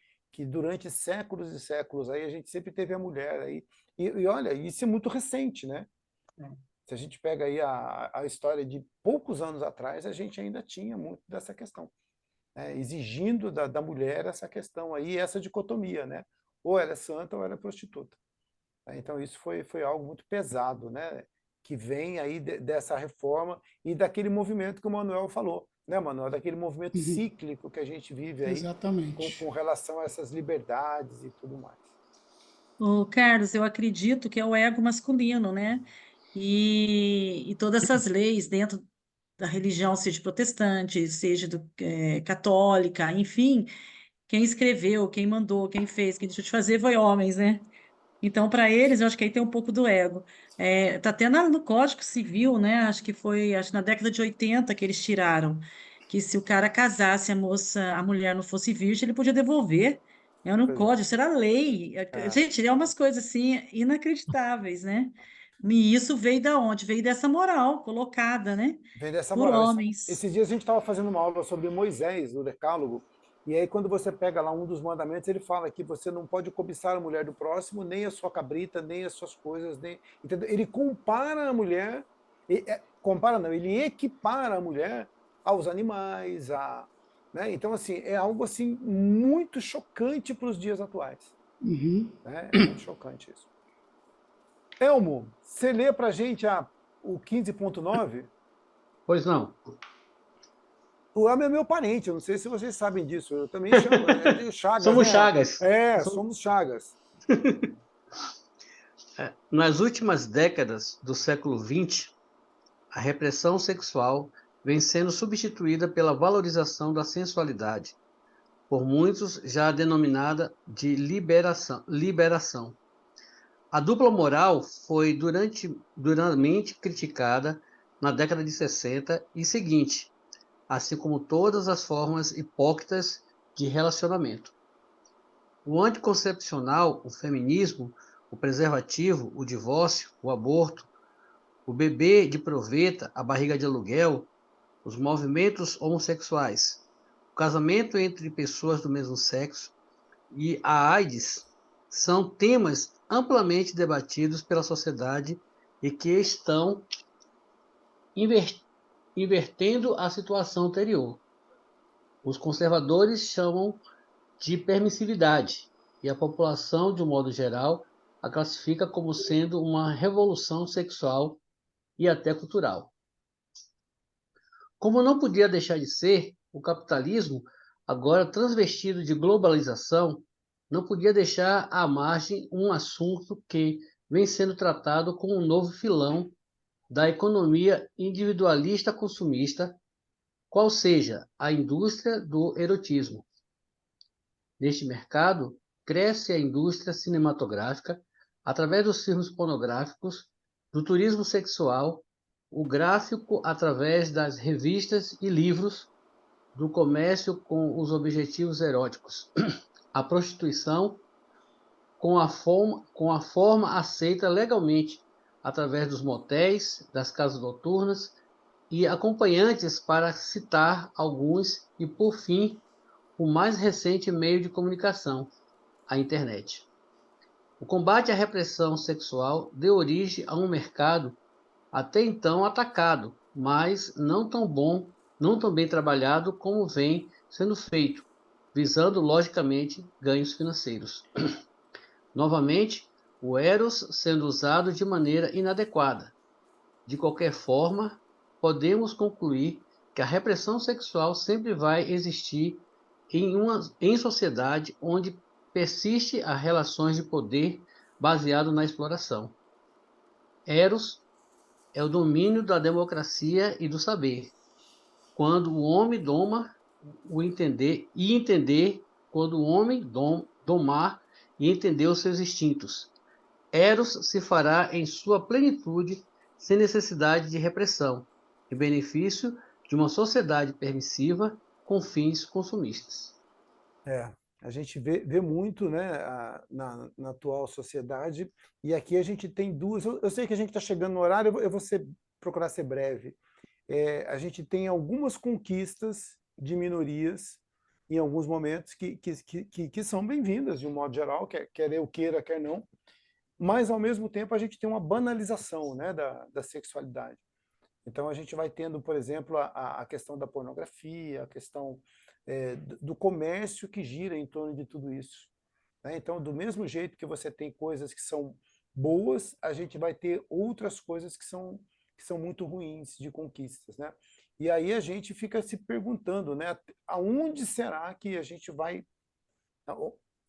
durante séculos e séculos aí a gente sempre teve a mulher aí. E olha, isso é muito recente, né? Se a gente pega aí a história de poucos anos atrás, a gente ainda tinha muito dessa questão, né? Exigindo da mulher essa questão aí, essa dicotomia, né? Ou ela é santa ou ela é prostituta. Então isso foi algo muito pesado, né? Que vem aí dessa reforma e daquele movimento que o Manuel falou, né, Manuel? Daquele movimento cíclico que a gente vive aí Exatamente. com relação a essas liberdades e tudo mais. Ô, Carlos, eu acredito que é o ego masculino, né? E todas essas leis dentro da religião, seja protestante, seja católica, enfim, quem escreveu, quem mandou, quem fez, quem deixou de fazer foi homens, né? Então, para eles, eu acho que aí tem um pouco do ego. Tá até no Código Civil, né? Acho que na década de 80 que eles tiraram, que se o cara casasse, a mulher não fosse virgem, ele podia devolver. É no Pois é. código, isso era lei. Gente, é umas coisas assim inacreditáveis, né? E isso veio da onde? Veio dessa moral colocada, né? Vem dessa Por moral. homens. Esses dias a gente estava fazendo uma aula sobre Moisés, no Decálogo, e aí quando você pega lá um dos mandamentos, ele fala que você não pode cobiçar a mulher do próximo, nem a sua cabrita, nem as suas coisas, nem... Entendeu? Ele compara a mulher, compara não, ele equipara a mulher aos animais, né? Então, assim, é algo assim muito chocante para os dias atuais. Né? É muito chocante isso. Elmo, você lê para a gente o 15.9? Pois não. O Elmo é meu parente, eu não sei se vocês sabem disso. Eu também chamo, é de Chagas. Somos né? Chagas. Somos Chagas. Nas últimas décadas do século XX, a repressão sexual vem sendo substituída pela valorização da sensualidade, por muitos já denominada de liberação. A dupla moral foi duramente criticada na década de 60 e seguinte, assim como todas as formas hipócritas de relacionamento. O anticoncepcional, o feminismo, o preservativo, o divórcio, o aborto, o bebê de proveta, a barriga de aluguel, os movimentos homossexuais, o casamento entre pessoas do mesmo sexo e a AIDS são temas amplamente debatidos pela sociedade e que estão invertendo a situação anterior. Os conservadores chamam de permissividade e a população, de um modo geral, a classifica como sendo uma revolução sexual e até cultural. Como não podia deixar de ser, o capitalismo, agora transvestido de globalização, não podia deixar à margem um assunto que vem sendo tratado como um novo filão da economia individualista consumista, qual seja a indústria do erotismo. Neste mercado, cresce a indústria cinematográfica através dos filmes pornográficos, do turismo sexual, o gráfico através das revistas e livros, do comércio com os objetivos eróticos, a prostituição com a forma aceita legalmente através dos motéis, das casas noturnas e acompanhantes, para citar alguns, e por fim, o mais recente meio de comunicação, a internet. O combate à repressão sexual deu origem a um mercado até então atacado, mas não tão bem trabalhado como vem sendo feito, visando logicamente ganhos financeiros. Novamente, o Eros sendo usado de maneira inadequada. De qualquer forma, podemos concluir que a repressão sexual sempre vai existir em sociedade onde persiste as relações de poder baseado na exploração. Eros é o domínio da democracia e do saber, quando o homem doma o entender e entender quando o homem domar e entender os seus instintos. Eros se fará em sua plenitude, sem necessidade de repressão, em benefício de uma sociedade permissiva com fins consumistas. A gente vê muito, né, na atual sociedade, e aqui a gente tem duas. Eu sei que a gente está chegando no horário, eu vou procurar ser breve. A gente tem algumas conquistas de minorias em alguns momentos que são bem-vindas, de um modo geral, quer eu queira, quer não, mas ao mesmo tempo a gente tem uma banalização, né, da sexualidade. Então a gente vai tendo, por exemplo, a questão da pornografia, a questão do comércio que gira em torno de tudo isso, né? Então, do mesmo jeito que você tem coisas que são boas, a gente vai ter outras coisas que são muito ruins de conquistas, né? E aí a gente fica se perguntando, né, aonde será que a gente vai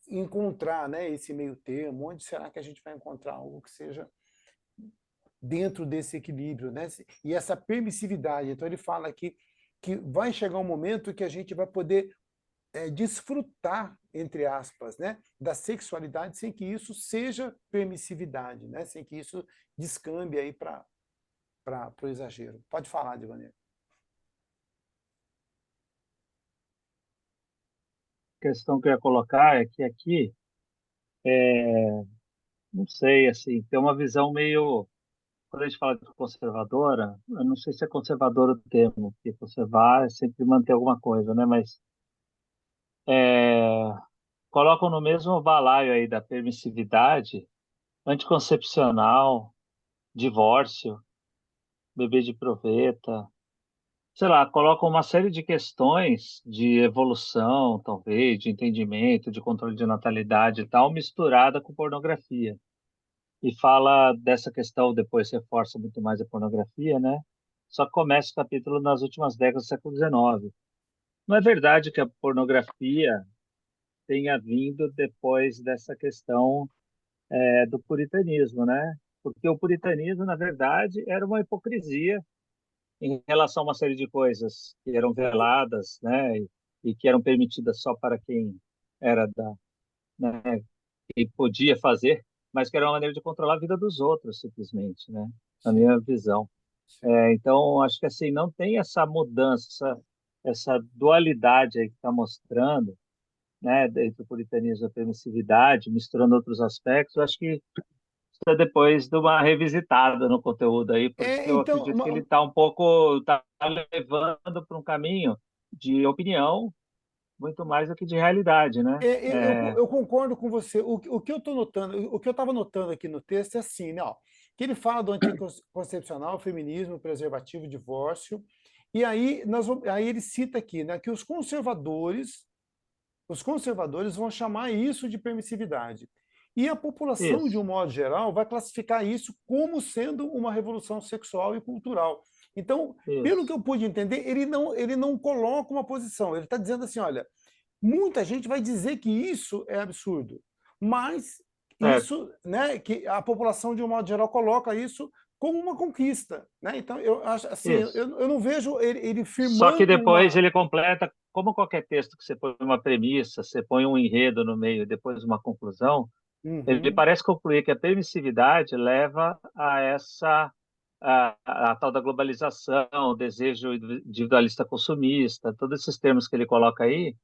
encontrar, né, esse meio termo? Onde será que a gente vai encontrar algo que seja dentro desse equilíbrio, né? E essa permissividade. Então ele fala aqui que vai chegar um momento que a gente vai poder desfrutar, entre aspas, né, da sexualidade sem que isso seja permissividade, né? Sem que isso descambe aí para o exagero. Pode falar, Divaneiro. A questão que eu ia colocar é que aqui, não sei, assim, tem uma visão meio, quando a gente fala de conservadora, eu não sei se é conservadora o termo, porque conservar é sempre manter alguma coisa, né? Mas é, colocam no mesmo balaio aí da permissividade, anticoncepcional, divórcio, bebê de proveta, sei lá, colocam uma série de questões de evolução, talvez, de entendimento, de controle de natalidade e tal, misturada com pornografia. E fala dessa questão, depois reforça muito mais a pornografia, né? Só que começa o capítulo nas últimas décadas do século XIX. Não é verdade que a pornografia tenha vindo depois dessa questão do puritanismo, né? Porque o puritanismo, na verdade, era uma hipocrisia em relação a uma série de coisas que eram veladas, né? E que eram permitidas só para quem era né, quem podia fazer, mas que era uma maneira de controlar a vida dos outros, simplesmente, né? Na Sim, minha visão. sim. Então, acho que assim, não tem essa mudança, essa dualidade aí que está mostrando, né, entre o puritanismo e a permissividade, misturando outros aspectos. Eu acho que precisa depois de uma revisitada no conteúdo aí, porque eu Então, acredito que ele está um pouco, está levando para um caminho de opinião muito mais do que de realidade, né? eu concordo com você. O que eu estou notando, o que eu estava notando aqui no texto é assim, né, ó, que ele fala do anticoncepcional, feminismo, preservativo, divórcio, e aí, aí ele cita aqui, né, que os conservadores vão chamar isso de permissividade. E a população, de um Isso, modo geral, vai classificar isso como sendo uma revolução sexual e cultural. Então, pelo que isso, eu pude entender, ele não coloca uma posição. Ele está dizendo assim, olha, muita gente vai dizer que isso é absurdo, mas certo, isso, né, que a população, de um modo geral, coloca isso como uma conquista, né? Então, eu acho assim, isso. eu não vejo ele Só que firmando depois uma. ele completa, como qualquer texto que você põe uma premissa, você põe um enredo no meio, depois uma conclusão, ele Uhum, parece concluir que a permissividade leva a essa a tal da globalização, o desejo individualista consumista, todos esses termos que ele coloca aí,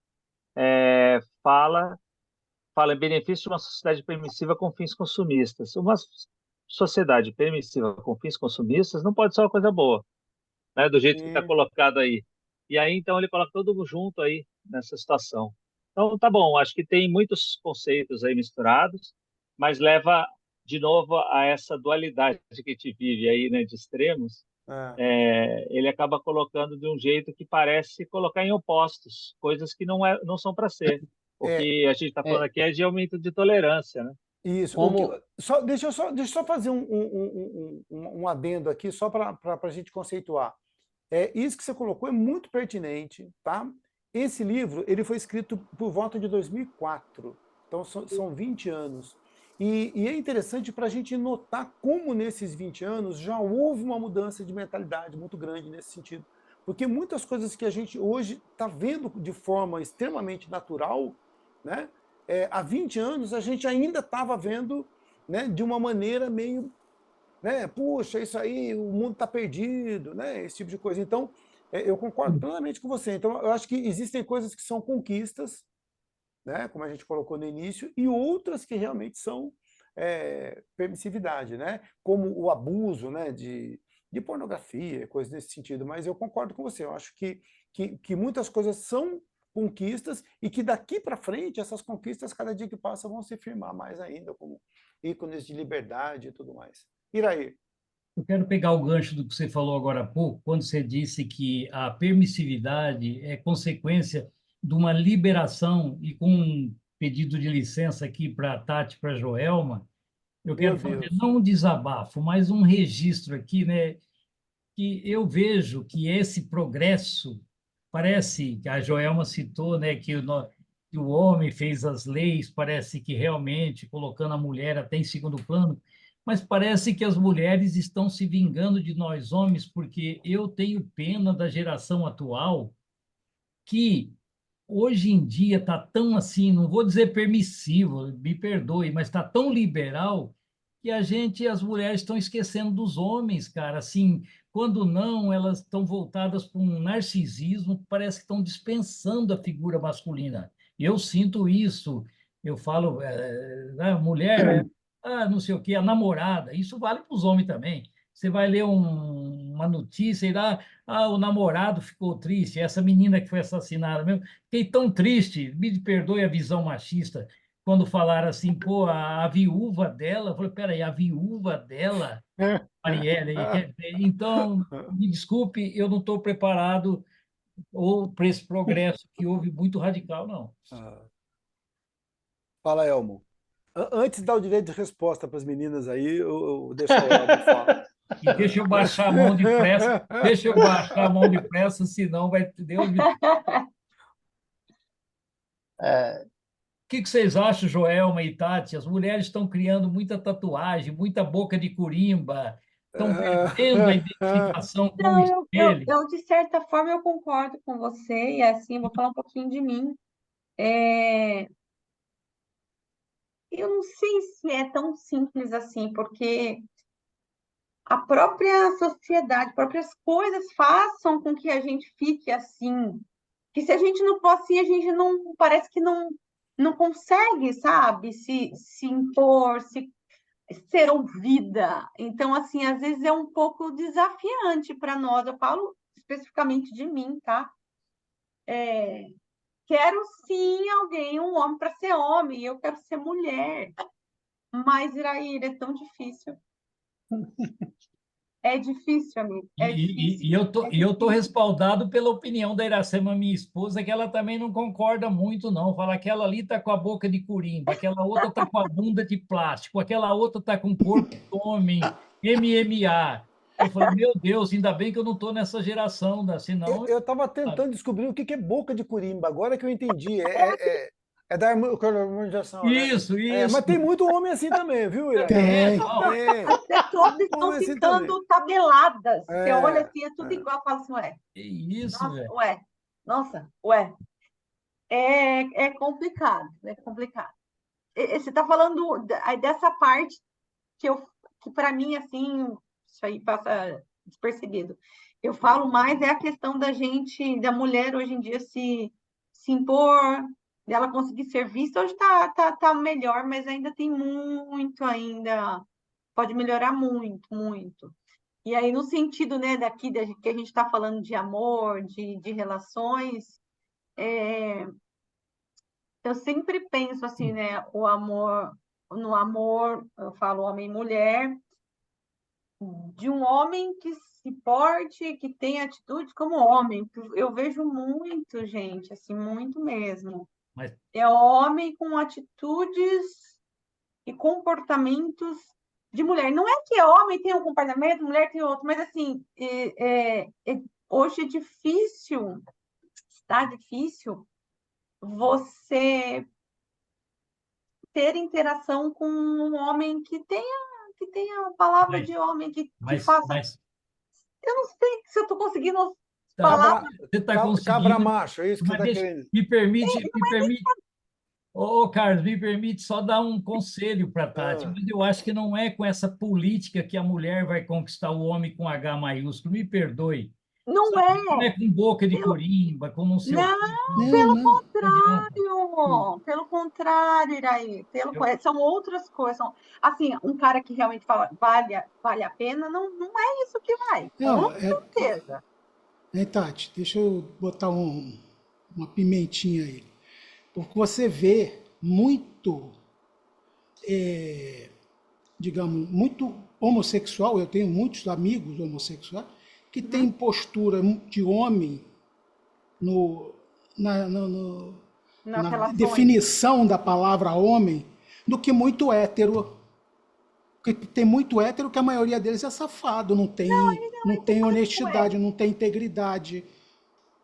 fala em benefício de uma sociedade permissiva com fins consumistas. Uma sociedade permissiva com fins consumistas não pode ser uma coisa boa, né, do jeito que está sim. colocado aí. E aí, então, ele coloca todo mundo junto aí nessa situação. Então, tá bom, acho que tem muitos conceitos aí misturados, mas leva de novo a essa dualidade que a gente vive aí, né, de extremos. Ele acaba colocando de um jeito que parece colocar em opostos, coisas que não são para ser. O É, que a gente está falando aqui é de aumento de tolerância, né? isso. Como Deixa eu só fazer um adendo aqui, só para a gente conceituar. Isso que você colocou é muito pertinente, tá? Esse livro ele foi escrito por volta de 2004, então são 20 anos. E é interessante para a gente notar como nesses 20 anos já houve uma mudança de mentalidade muito grande nesse sentido. Porque muitas coisas que a gente hoje está vendo de forma extremamente natural, né? Há 20 anos a gente ainda estava vendo, né, de uma maneira meio, né, puxa, isso aí, o mundo está perdido, né, esse tipo de coisa. Então, eu concordo plenamente com você. Então, eu acho que existem coisas que são conquistas, né, como a gente colocou no início, e outras que realmente são permissividade, né, como o abuso, né, de pornografia, coisas nesse sentido. Mas eu concordo com você. Eu acho que muitas coisas são conquistas e que daqui para frente essas conquistas, cada dia que passa, vão se firmar mais ainda como ícones de liberdade e tudo mais. Iraí. Eu quero pegar o gancho do que você falou agora há pouco, quando você disse que a permissividade é consequência de uma liberação, e com um pedido de licença aqui para a Tati, para a Joelma, eu Meu quero fazer Deus. não um desabafo, mas um registro aqui, né? Que eu vejo que esse progresso, parece que a Joelma citou, né, que o homem fez as leis, parece que realmente colocando a mulher até em segundo plano, mas parece que as mulheres estão se vingando de nós homens, porque eu tenho pena da geração atual que hoje em dia está tão assim, não vou dizer permissivo, me perdoe, mas está tão liberal que as mulheres estão esquecendo dos homens, cara. Assim, quando não, elas estão voltadas para um narcisismo, parece que estão dispensando a figura masculina. Eu sinto isso. Eu falo, a mulher, não sei o quê, a namorada, isso vale para os homens também. Você vai ler uma notícia e lá, o namorado ficou triste, essa menina que foi assassinada mesmo. Fiquei tão triste, me perdoe a visão machista, quando falaram assim, pô, a viúva dela, eu falei, peraí, a viúva dela, Marielle, quer dizer, então, me desculpe, eu não estou preparado ou para esse progresso que houve muito radical, não. Fala, Elmo. Antes de dar o direito de resposta para as meninas aí, eu deixo a Elmo falar. E deixa eu baixar a mão depressa, senão vai, Deus me... O que vocês acham, Joelma e Tati? As mulheres estão criando muita tatuagem, muita boca de corimba, estão perdendo a identificação com o Não, espelho. de certa forma, eu concordo com você, e assim, vou falar um pouquinho de mim. Eu não sei se é tão simples assim, porque a própria sociedade, próprias coisas façam com que a gente fique assim, que se a gente não for assim, a gente não, parece que não consegue, sabe, se impor, ser ouvida. Então, assim, às vezes é um pouco desafiante para nós. Eu falo especificamente de mim, tá? Quero sim alguém, um homem para ser homem, eu quero ser mulher. Mas, Iraíra, é tão difícil. É difícil, amigo. É difícil. E eu tô respaldado pela opinião da Iracema, minha esposa, que ela também não concorda muito, não. Fala que aquela ali tá com a boca de corimba, aquela outra tá com a bunda de plástico, aquela outra tá com corpo de homem, MMA. Eu falei, meu Deus, ainda bem que eu não tô nessa geração, senão... Eu estava tentando descobrir o que é boca de corimba, agora que eu entendi. É da harmonização, né? Isso. Mas tem muito homem assim também, viu, Iraí? Tem. As pessoas estão Homem assim ficando tabeladas. Você olha assim, é tudo é. igual. Fala assim, ué. Isso, Nossa, velho. ué. Nossa, ué. É complicado, é complicado. Você está falando dessa parte que para mim, assim, isso aí passa despercebido. Eu falo mais a questão da mulher hoje em dia se impor, dela conseguir ser vista. Hoje tá melhor, mas ainda tem muito ainda, pode melhorar muito, muito. E aí, no sentido, né, que a gente está falando de amor, de relações, eu sempre penso assim, né, o amor no amor, eu falo homem e mulher, de um homem que se porte, que tenha atitude como homem. Eu vejo muito, gente, assim, muito mesmo. Mas, É homem com atitudes e comportamentos de mulher. Não é que homem tem um comportamento, mulher tem outro, mas assim, hoje é difícil, está difícil você ter interação com um homem que tenha a palavra mas, de homem, que mas, faça. mas Eu não sei se eu estou conseguindo tá, falar. você está Cabra conseguindo, macho, é isso que você mas está deixa, querendo. me permite, ô, Carlos, me permite só dar um conselho para a Tati, Ah, mas eu acho que não é com essa política que a mulher vai conquistar o homem com H maiúsculo, me perdoe. Não Sabe? Não é. é com boca de Pelo, corimba, com não sei o não, quê. Não, não. Não adianta. pelo contrário, Iraí, são outras coisas. Assim, um cara que realmente fala vale a pena, não é isso que vai, Não, com certeza. Tati, deixa eu botar uma pimentinha aí. Porque você vê muito, digamos, muito homossexual, eu tenho muitos amigos homossexuais, que têm postura de homem no, Nas na relações. definição da palavra homem, do que muito hétero. Porque tem muito hétero que a maioria deles é safado, não tem honestidade, não tem integridade.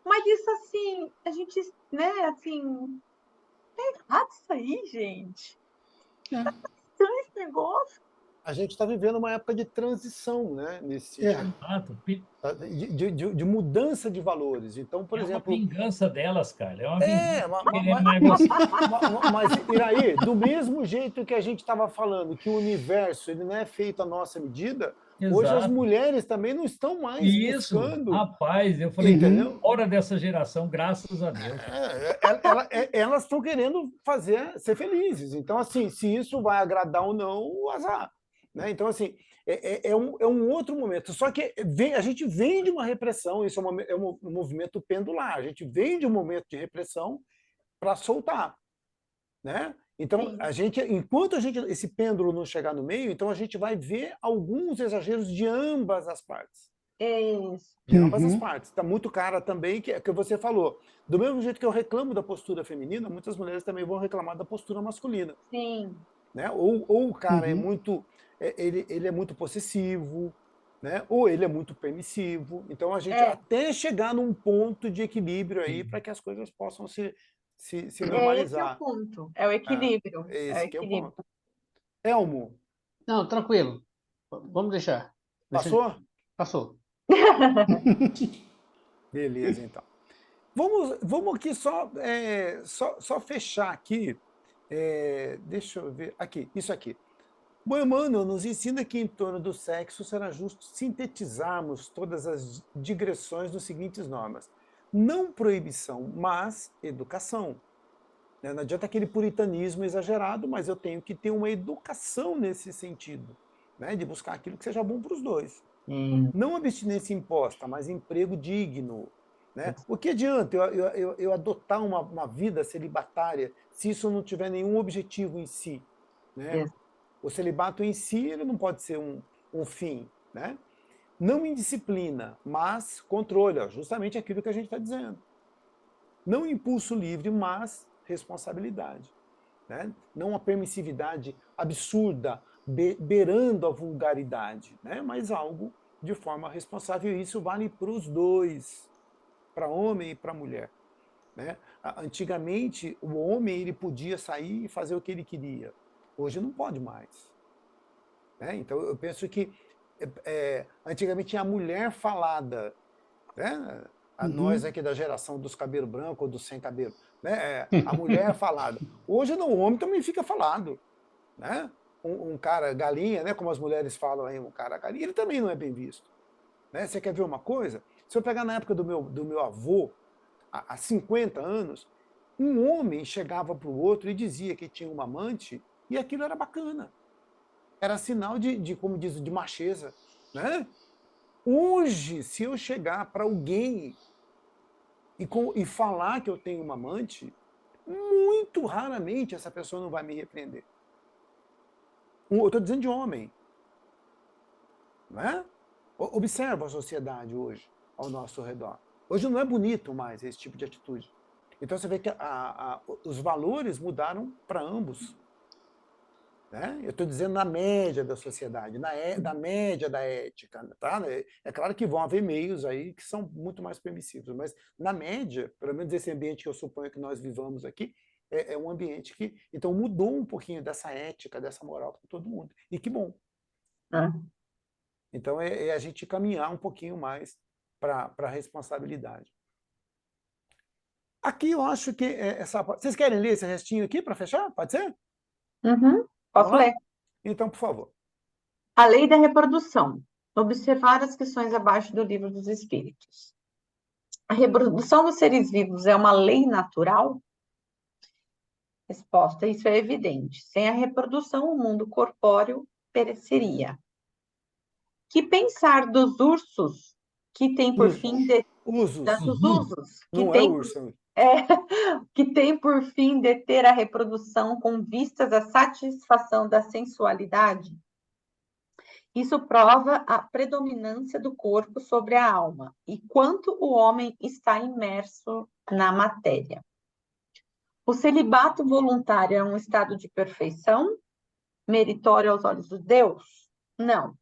Mas isso assim, a gente, né, assim, é errado isso aí, gente. É, Então, esse negócio. a gente está vivendo uma época de transição, né, nesse sentido, Exato. de mudança de valores. Então, por É uma exemplo, vingança delas, cara. É uma vingança. ma- ma- Querer ma- mais você. mas, Iraí, do mesmo jeito que a gente estava falando que o universo ele não é feito à nossa medida, hoje as Exato. mulheres também não estão mais Isso, buscando, rapaz, eu falei, entendeu? fora dessa geração, graças a Deus. Elas estão querendo ser felizes. Então, assim, se isso vai agradar ou não, o azar. Né? Então, assim, é um outro momento. Só que a gente vem de uma repressão, isso é um movimento pendular. A gente vem de um momento de repressão para soltar. Né? Então, enquanto esse pêndulo não chegar no meio, então a gente vai ver alguns exageros de ambas as partes. Isso. De ambas as partes. Está muito cara também, que você falou. Do mesmo jeito que eu reclamo da postura feminina, muitas mulheres também vão reclamar da postura masculina. Sim. Né? Ou o cara é muito. Ele é muito possessivo, né? Ou ele é muito permissivo. Então a gente até chegar num ponto de equilíbrio aí para que as coisas possam se normalizar. Esse é o ponto. É o equilíbrio. Esse que é o ponto. Elmo. Não, tranquilo. Vamos deixar. Passou? Passou. Beleza, então. Vamos aqui só fechar aqui. Deixa eu ver. Aqui, isso aqui. O Emmanuel nos ensina que em torno do sexo será justo sintetizarmos todas as digressões nos seguintes normas. Não proibição, mas educação. Não adianta aquele puritanismo exagerado, mas eu tenho que ter uma educação nesse sentido, né? De buscar aquilo que seja bom para os dois. Não abstinência imposta, mas emprego digno. Né? O que adianta eu adotar uma vida celibatária se isso não tiver nenhum objetivo em si? Né? O celibato em si ele não pode ser um fim. Né? Não indisciplina, mas controle, justamente aquilo que a gente está dizendo. Não impulso livre, mas responsabilidade. Né? Não a permissividade absurda, beirando a vulgaridade, né? Mas algo de forma responsável. E isso vale para os dois, para homem e para mulher. Né? Antigamente, o homem ele podia sair e fazer o que ele queria. Hoje não pode mais. Né? Então, eu penso que antigamente tinha a mulher falada. Né? Nós aqui da geração dos cabelos brancos ou dos sem cabelo. Né? A mulher falada. Hoje não, o homem também fica falado. Né? Um cara galinha, né? Como as mulheres falam aí, um cara galinha, ele também não é bem visto. Né? Você quer ver uma coisa? Se eu pegar na época do meu avô, há 50 anos, um homem chegava para o outro e dizia que tinha uma amante e aquilo era bacana. Era sinal como diz, de macheza. Né? Hoje, se eu chegar para alguém e falar que eu tenho uma amante, muito raramente essa pessoa não vai me repreender. Eu estou dizendo de homem. Não é? Observa a sociedade hoje ao nosso redor. Hoje não é bonito mais esse tipo de atitude. Então você vê que os valores mudaram para ambos. Né? Eu estou dizendo na média da sociedade, da média da ética. Tá? É claro que vão haver meios aí que são muito mais permissivos, mas na média, pelo menos esse ambiente que eu suponho que nós vivamos aqui, é um ambiente que então mudou um pouquinho dessa ética, dessa moral para todo mundo. E que bom. É. Então é a gente caminhar um pouquinho mais para a responsabilidade. Aqui eu acho que vocês querem ler esse restinho aqui para fechar? Pode ser? Uhum. Posso Vamos lá? ler? Então, por favor. A lei da reprodução. Observar as questões abaixo do livro dos Espíritos. A reprodução dos seres vivos é uma lei natural? Resposta: isso é evidente. Sem a reprodução, o mundo corpóreo pereceria. Que pensar dos ursos que tem por fim Usos. dos usos que Não é tem urso. que tem por fim deter a reprodução com vistas à satisfação da sensualidade? Isso prova a predominância do corpo sobre a alma e quanto o homem está imerso na matéria. O celibato voluntário é um estado de perfeição, meritório aos olhos de Deus? Não.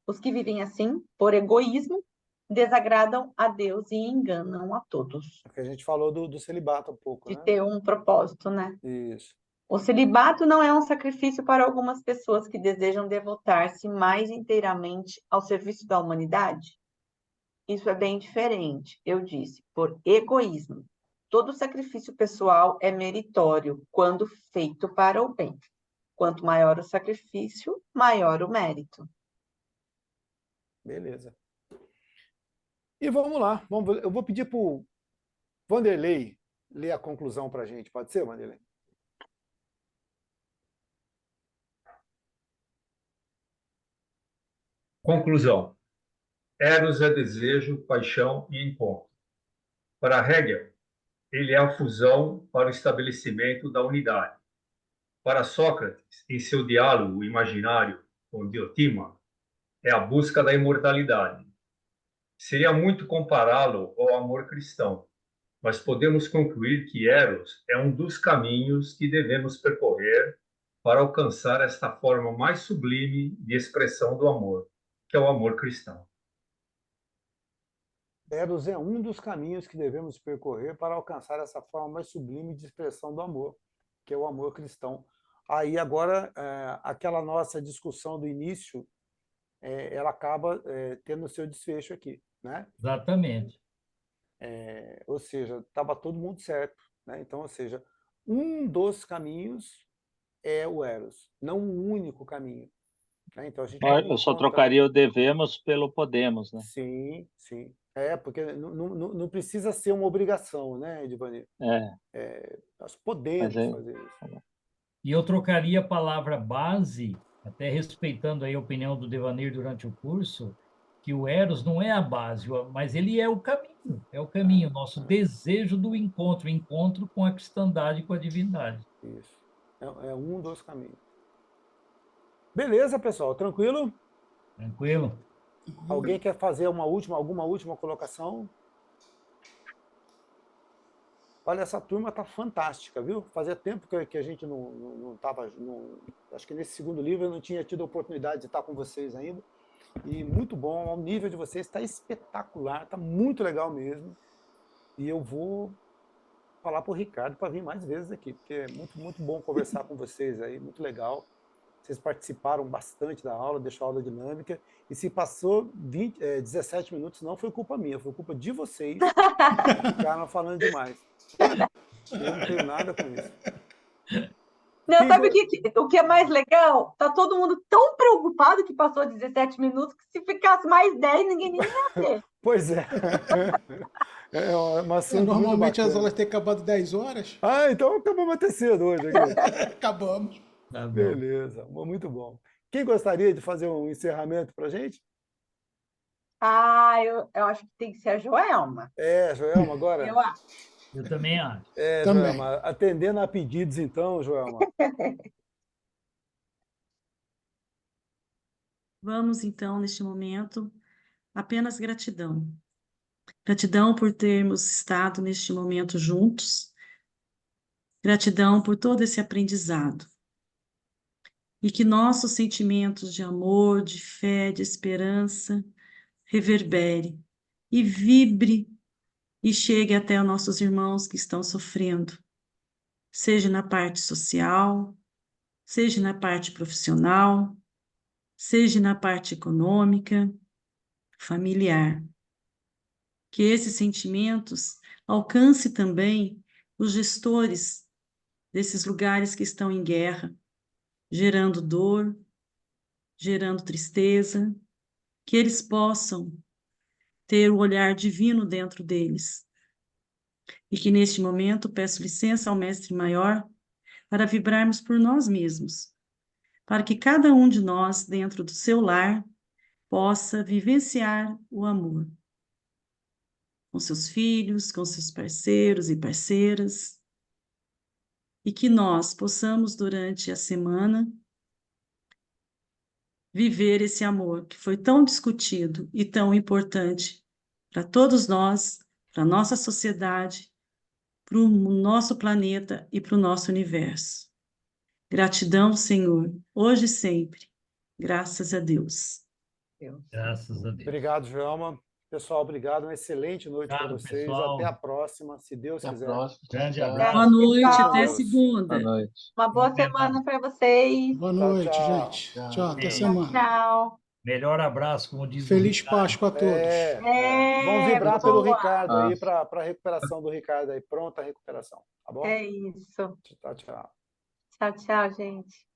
Os que vivem assim, por egoísmo, desagradam a Deus e enganam a todos. Porque a gente falou do celibato um pouco, De né? ter um propósito, né? Isso. O celibato não é um sacrifício para algumas pessoas que desejam devotar-se mais inteiramente ao serviço da humanidade? Isso é bem diferente, eu disse, por egoísmo. Todo sacrifício pessoal é meritório quando feito para o bem. Quanto maior o sacrifício, maior o mérito. Beleza. E vamos lá. Eu vou pedir para o Vanderlei ler a conclusão para a gente. Pode ser, Vanderlei? Conclusão. Eros é desejo, paixão e encontro. Para Hegel, ele é a fusão para o estabelecimento da unidade. Para Sócrates, em seu diálogo imaginário com Diotima, é a busca da imortalidade. Seria muito compará-lo ao amor cristão, mas podemos concluir que Eros é um dos caminhos que devemos percorrer para alcançar esta forma mais sublime de expressão do amor, que é o amor cristão. Eros é um dos caminhos que devemos percorrer para alcançar essa forma mais sublime de expressão do amor, que é o amor cristão. Aí agora, aquela nossa discussão do início, ela acaba tendo o seu desfecho aqui, né? Exatamente. Ou seja, estava todo mundo certo, né? Então, ou seja, um dos caminhos é o Eros, não o único caminho. Né? Então, a gente Eu só trocaria o devemos pelo podemos, né? Sim, sim. Porque não precisa ser uma obrigação, né, Edvanir? Nós podemos fazer isso. E eu trocaria a palavra base, até respeitando aí a opinião do Devanir durante o curso, que o Eros não é a base, mas ele é o caminho, nosso desejo do encontro com a cristandade e com a divindade. Isso. É um dos caminhos. Beleza, pessoal, tranquilo? Tranquilo? Alguém quer fazer alguma última colocação? Olha, essa turma está fantástica, viu? Fazia tempo que a gente não estava... Acho que nesse segundo livro eu não tinha tido a oportunidade de estar com vocês ainda. E muito bom, o nível de vocês está espetacular, está muito legal mesmo. E eu vou falar para o Ricardo para vir mais vezes aqui, porque é muito, muito bom conversar com vocês aí, muito legal. Vocês participaram bastante da aula, deixou a aula dinâmica. E se passou 17 minutos, não foi culpa minha, foi culpa de vocês que ficaram falando demais. Eu não tenho nada com isso. Não, sabe o que é mais legal? Tá todo mundo tão preocupado que passou 17 minutos que se ficasse mais 10, ninguém nem ia ter. Pois é. É uma Normalmente as aulas têm acabado 10 horas. Então acabamos até cedo hoje aqui. Acabamos. Tá bom. Beleza, muito bom. Quem gostaria de fazer um encerramento para a gente? Eu acho que tem que ser a Joelma. Joelma, agora? Eu acho. Eu também acho. Joelma, atendendo a pedidos então, Joelma. Vamos, então, neste momento, apenas gratidão. Gratidão por termos estado neste momento juntos. Gratidão por todo esse aprendizado. E que nossos sentimentos de amor, de fé, de esperança reverbere e vibre e chegue até os nossos irmãos que estão sofrendo, seja na parte social, seja na parte profissional, seja na parte econômica, familiar. Que esses sentimentos alcance também os gestores desses lugares que estão em guerra, gerando dor, gerando tristeza, que eles possam ter o olhar divino dentro deles. E que neste momento peço licença ao Mestre Maior para vibrarmos por nós mesmos, para que cada um de nós, dentro do seu lar, possa vivenciar o amor. Com seus filhos, com seus parceiros e parceiras, e que nós possamos, durante a semana, viver esse amor que foi tão discutido e tão importante para todos nós, para a nossa sociedade, para o nosso planeta e para o nosso universo. Gratidão, Senhor, hoje e sempre. Graças a Deus. Graças a Deus. Obrigado, Joelma. Pessoal, obrigado. Uma excelente noite para Obrigado, vocês. pessoal. Até a próxima, se Deus Até a quiser. próxima. Grande Tchau. abraço. Boa noite, Tchau. até Deus. segunda. Boa noite. Uma boa Obrigado. semana para vocês. Boa Tchau, noite, tchau. gente. Tchau. Tchau, até Ei. semana. Tchau. Melhor abraço, como diz o Feliz Ricardo. Páscoa a todos. Vamos vibrar pelo boa. Ricardo aí, Ah. para a recuperação do Ricardo aí. Pronta a recuperação. Tá bom? É isso. Tchau, tchau. Tchau, tchau, gente.